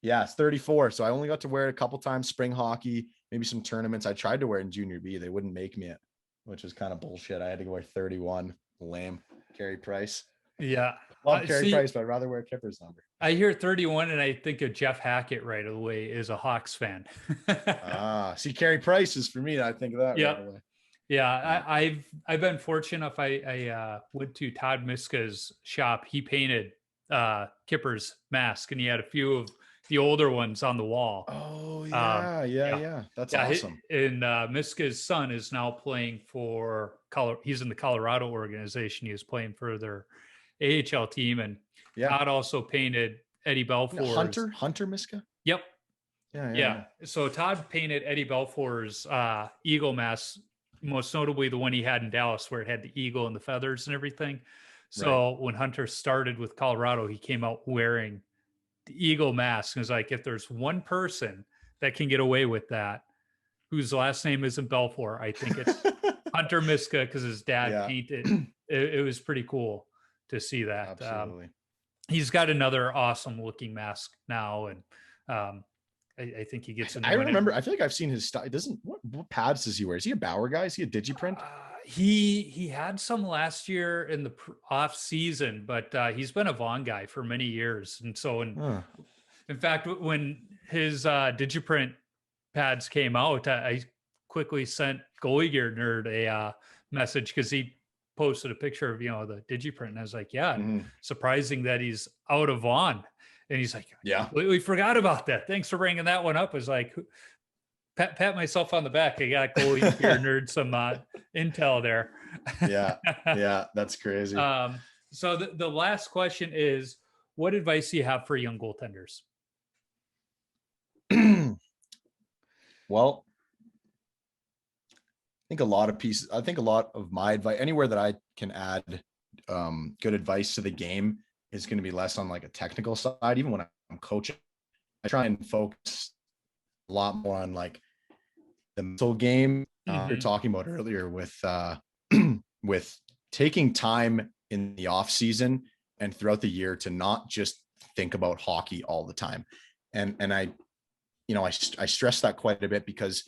S3: It's 34. So I only got to wear it a couple times, spring hockey, maybe some tournaments. I tried to wear it in junior B. They wouldn't make me it, which was kind of bullshit. I had to go wear 31. Lame. Carey Price.
S1: Yeah.
S3: Love Carey Price, but I'd rather wear Kipper's number.
S1: I hear 31 and I think of Jeff Hackett right away as a Hawks fan.
S3: See, Carey Price is for me. I think of that right away.
S1: Yeah, I've been fortunate enough. I went to Todd Miska's shop. He painted Kipper's mask, and he had a few of the older ones on the wall.
S3: Oh yeah. That's awesome.
S1: And Miska's son is now playing for he's in the Colorado organization. He was playing for their AHL team, and Todd also painted Eddie Belfour's
S3: Hunter Miska.
S1: Yep. Yeah. So Todd painted Eddie Belfour's eagle mask, most notably the one he had in Dallas, where it had the eagle and the feathers and everything. So when Hunter started with Colorado, he came out wearing the eagle mask. And was like, if there's one person that can get away with that, whose last name isn't Belfour, I think it's Hunter Miska, because his dad painted. It was pretty cool to see that.
S3: Absolutely.
S1: He's got another awesome looking mask now, and I think he gets.
S3: I remember. I feel like I've seen his style. What pads does he wear? Is he a Bauer guy? Is he a Digiprint?
S1: He had some last year in the off season, but he's been a Vaughn guy for many years. And so, in fact, when his Digiprint pads came out, I quickly sent Goalie Gear Nerd a message, because he posted a picture of the Digiprint, and I was like, surprising that he's out of Vaughn. And he's like, we forgot about that. Thanks for bringing that one up. I was like, pat myself on the back. I got Goalie Gear Nerd some intel there.
S3: Yeah, that's crazy.
S1: So the last question is, what advice do you have for young goaltenders?
S3: Well, I think a lot of my advice, anywhere that I can add good advice to the game, is going to be less on like a technical side. Even when I'm coaching, I try and focus a lot more on like the mental game. We were talking about earlier with with taking time in the off season and throughout the year to not just think about hockey all the time. And I stress that quite a bit, because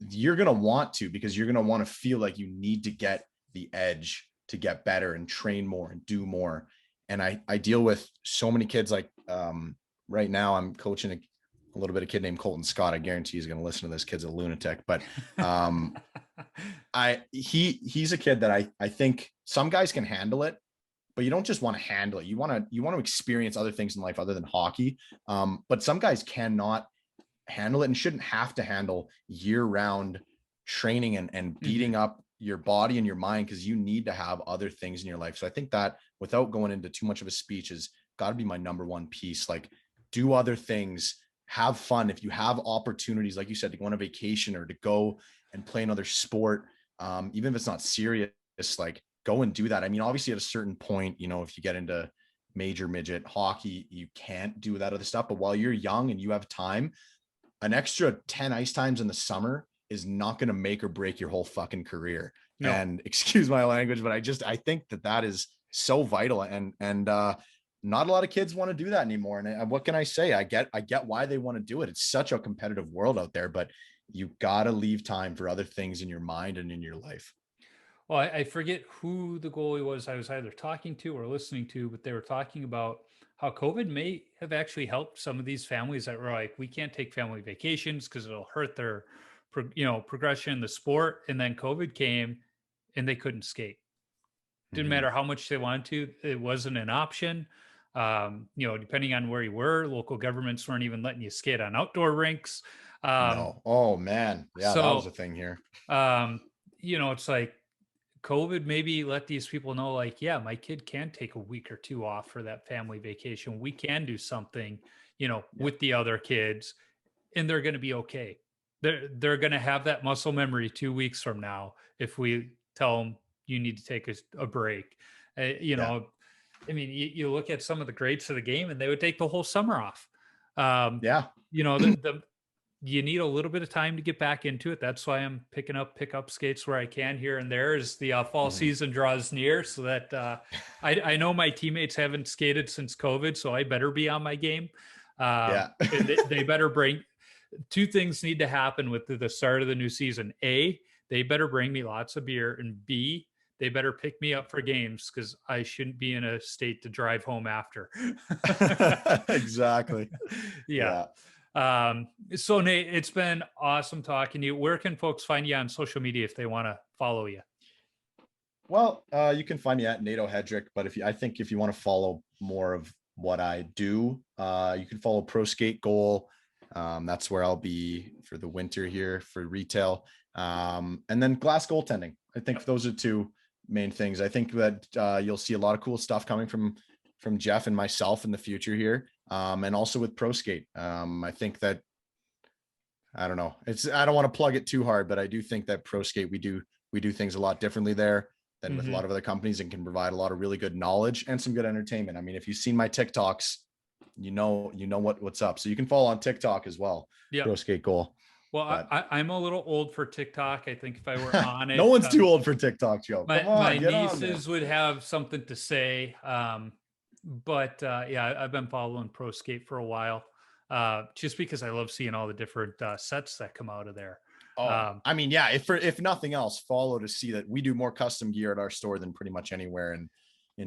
S3: you're going to want to feel like you need to get the edge to get better and train more and do more. And I deal with so many kids. Like right now I'm coaching a little bit of kid named Colton Scott. I guarantee he's going to listen to this. Kid's a lunatic, but he's a kid that I think some guys can handle it, but you don't just want to handle it. You want to experience other things in life other than hockey. But some guys cannot handle it and shouldn't have to handle year-round training and beating up your body and your mind, because you need to have other things in your life. So I think that, without going into too much of a speech, is got to be my number one piece. Like, do other things, have fun. If you have opportunities, like you said, to go on a vacation or to go and play another sport, even if it's not serious, like, go and do that. I mean, obviously at a certain point, if you get into major midget hockey, you can't do that other stuff. But while you're young and you have time, an extra 10 ice times in the summer is not going to make or break your whole fucking career. No. And excuse my language, but I think that is so vital. And not a lot of kids want to do that anymore. And what can I say? I get why they want to do it. It's such a competitive world out there, but you got to leave time for other things in your mind and in your life.
S1: Well, I forget who the goalie was I was either talking to or listening to, but they were talking about how COVID may have actually helped some of these families that were like, we can't take family vacations because it'll hurt their, progression in the sport. And then COVID came and they couldn't skate. Didn't
S3: Mhm.
S1: matter how much they wanted to, it wasn't an option. Depending on where you were, local governments weren't even letting you skate on outdoor rinks.
S3: No. Oh man. Yeah, that was a
S1: So,
S3: thing here.
S1: it's like COVID maybe let these people know, like, yeah, my kid can take a week or two off for that family vacation. We can do something,
S3: Yeah.
S1: with the other kids, and they're going to be okay. They're going to have that muscle memory 2 weeks from now if we tell them you need to take a break.
S3: Yeah.
S1: You look at some of the greats of the game, and they would take the whole summer off. Um,
S3: Yeah.
S1: the you need a little bit of time to get back into it. That's why I'm picking up pickup skates where I can here and there as the fall
S3: Mhm.
S1: season draws near. So that I know my teammates haven't skated since COVID, so I better be on my game.
S3: Yeah.
S1: They better bring. Two things need to happen with the start of the new season. A, they better bring me lots of beer, and B, they better pick me up for games because I shouldn't be in a state to drive home after.
S3: Exactly.
S1: Yeah. So Nate, it's been awesome talking to you. Where can folks find you on social media if they want to follow you?
S3: Well, you can find me at Nathan Hedrick, but if you want to follow more of what I do, you can follow Pro Skate Goal. That's where I'll be for the winter here for retail. And then Glass Goaltending. I think those are two main things. I think that you'll see a lot of cool stuff coming from Jeff and myself in the future here. And also with Pro Skate. I think that I don't know. I don't want to plug it too hard, but I do think that Pro Skate we do things a lot differently there than with a lot of other companies, and can provide a lot of really good knowledge and some good entertainment. I mean, if you've seen my TikToks, you know what's up. So you can follow on TikTok as well.
S1: Yeah.
S3: Pro Skate Goal.
S1: Well, I'm a little old for TikTok. I think if I were on it,
S3: no one's too old for TikTok, Joe. Come on,
S1: my
S3: get
S1: nieces would have something to say. But yeah, I've been following Pro Skate for a while, just because I love seeing all the different sets that come out of there.
S3: I mean, yeah, if nothing else, follow to see that we do more custom gear at our store than pretty much anywhere in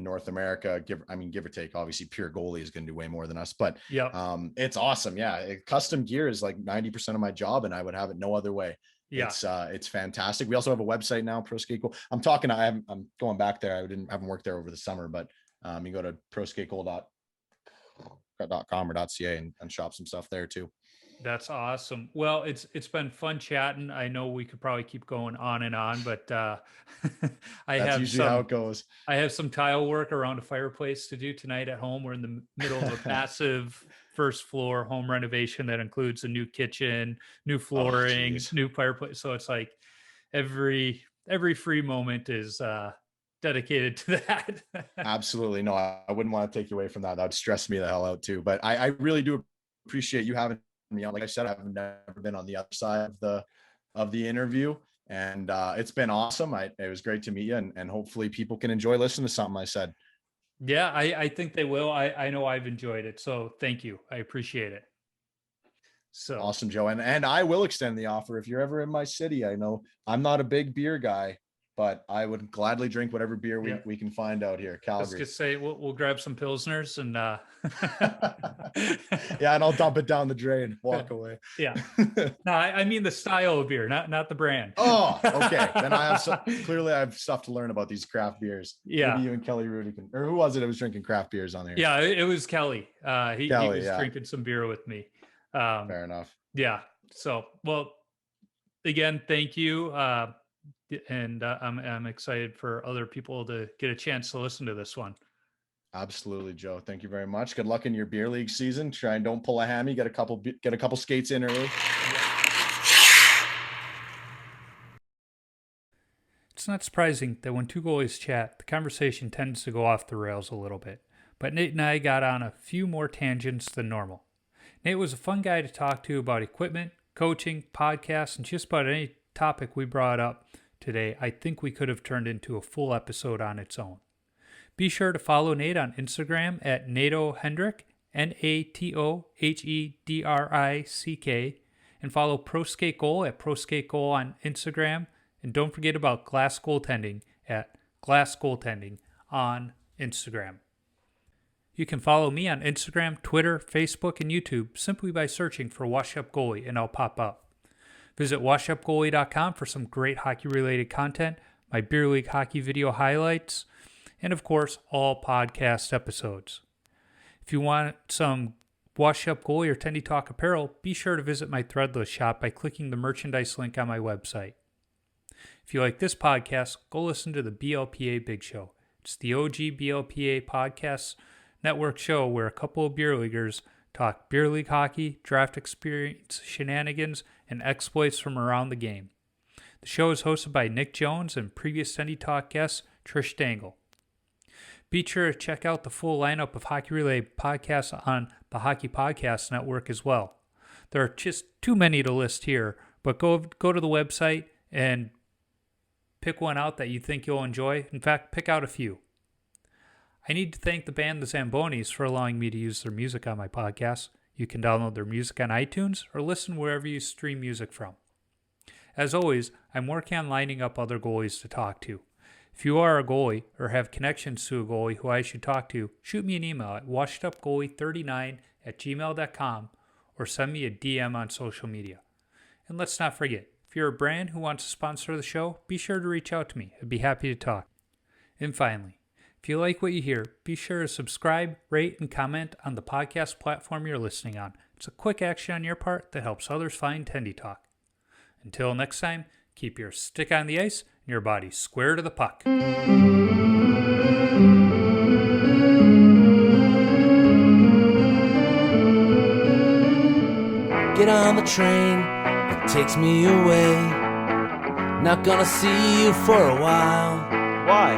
S3: North America. Give or take. Obviously, Pure Goalie is going to do way more than us, but
S1: yeah,
S3: it's awesome. Yeah, custom gear is like 90% of my job, and I would have it no other way.
S1: Yeah,
S3: it's fantastic. We also have a website now, Pro Skate Goal. I'm going back there. Haven't worked there over the summer, but you go to proskategoal.com or .ca and shop some stuff there too.
S1: That's awesome. Well, it's been fun chatting. I know we could probably keep going on and on, but
S3: That's usually how it goes.
S1: I have some tile work around a fireplace to do tonight at home. We're in the middle of a massive first floor home renovation that includes a new kitchen, new flooring, new fireplace. So it's like every free moment is dedicated to that.
S3: Absolutely. No, I wouldn't want to take you away from that. That would stress me the hell out too. But I really do appreciate you having me on. Like I said, I've never been on the other side of the interview, and it's been awesome. It was great to meet you, and hopefully people can enjoy listening to something I said.
S1: Yeah, I think they will. I know I've enjoyed it. So thank you. I appreciate it. So
S3: awesome, Joe. And I will extend the offer if you're ever in my city. I know I'm not a big beer guy, but I would gladly drink whatever beer we can find out here. Calgary.
S1: Let's just say we'll grab some Pilsners and
S3: yeah, and I'll dump it down the drain, walk away.
S1: Yeah. No, I mean the style of beer, not the brand.
S3: Oh, okay. Then I have stuff to learn about these craft beers.
S1: Yeah.
S3: Maybe you and Kelly Rudy can, or who was it that was drinking craft beers on there?
S1: Yeah, it was Kelly. He was drinking some beer with me.
S3: Fair enough.
S1: Yeah. So, well, again, thank you. And I'm excited for other people to get a chance to listen to this one.
S3: Absolutely, Joe. Thank you very much. Good luck in your beer league season. Try and don't pull a hammy. Get a couple skates in early.
S1: It's not surprising that when two goalies chat, the conversation tends to go off the rails a little bit. But Nate and I got on a few more tangents than normal. Nate was a fun guy to talk to about equipment, coaching, podcasts, and just about any topic we brought up today. I think we could have turned into a full episode on its own. Be sure to follow Nate on Instagram at Nathan Hedrick, NATOHEDRICK, and follow Pro Skate Goal at Pro Skate Goal on Instagram. And don't forget about Glass Goaltending at Glass Goaltending on Instagram. You can follow me on Instagram, Twitter, Facebook, and YouTube simply by searching for Wash Up Goalie, and I'll pop up. Visit washupgoalie.com for some great hockey-related content, my beer league hockey video highlights, and of course, all podcast episodes. If you want some Wash Up Goalie or Tendy Talk apparel, be sure to visit my Threadless shop by clicking the merchandise link on my website. If you like this podcast, go listen to the BLPA Big Show. It's the OG BLPA podcast network show where a couple of beer leaguers talk beer league hockey, draft experience, shenanigans, and exploits from around the game. The show is hosted by Nick Jones and previous Tendy Talk guest Trish Dangle. Be sure to check out the full lineup of hockey-related podcasts on the Hockey Podcast Network as well. There are just too many to list here, but go to the website and pick one out that you think you'll enjoy. In fact, pick out a few. I need to thank the band The Zambonis for allowing me to use their music on my podcast. You can download their music on iTunes or listen wherever you stream music from. As always, I'm working on lining up other goalies to talk to. If you are a goalie or have connections to a goalie who I should talk to, shoot me an email at washedupgoalie39@gmail.com or send me a DM on social media. And let's not forget, if you're a brand who wants to sponsor the show, be sure to reach out to me. I'd be happy to talk. And finally, if you like what you hear, be sure to subscribe, rate, and comment on the podcast platform you're listening on. It's a quick action on your part that helps others find Tendy Talk. Until next time, keep your stick on the ice and your body square to the puck.
S4: Get on the train, it takes me away. Not gonna see you for a while.
S5: Why?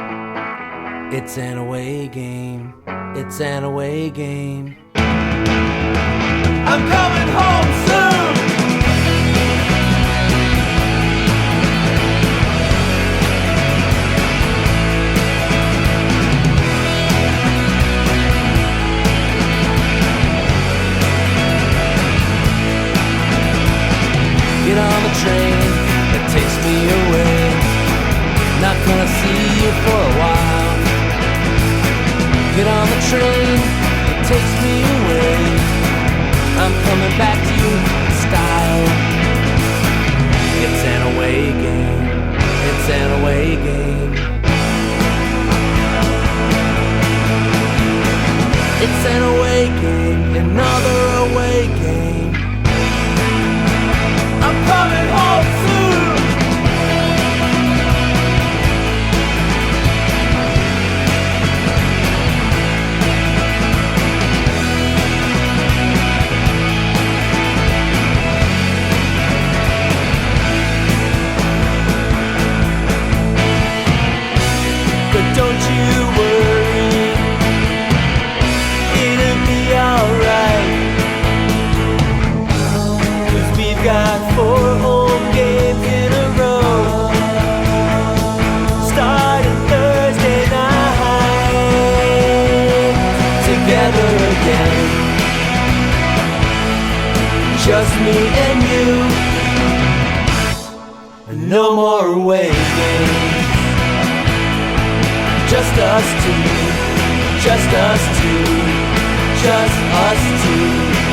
S4: It's an away game. It's an away game. I'm coming home soon. Get on the train that takes me away. Not gonna see you for a while. Get on the train that takes me away. I'm coming back to you in style. It's an away game. It's an away game. It's an away game. Another away game. I'm coming home soon. But don't you worry, it'll be alright. 'Cause we've got 4 home games in a row, starting Thursday night. Together again, just me and you. No more away games. Just us two, just us two, just us two.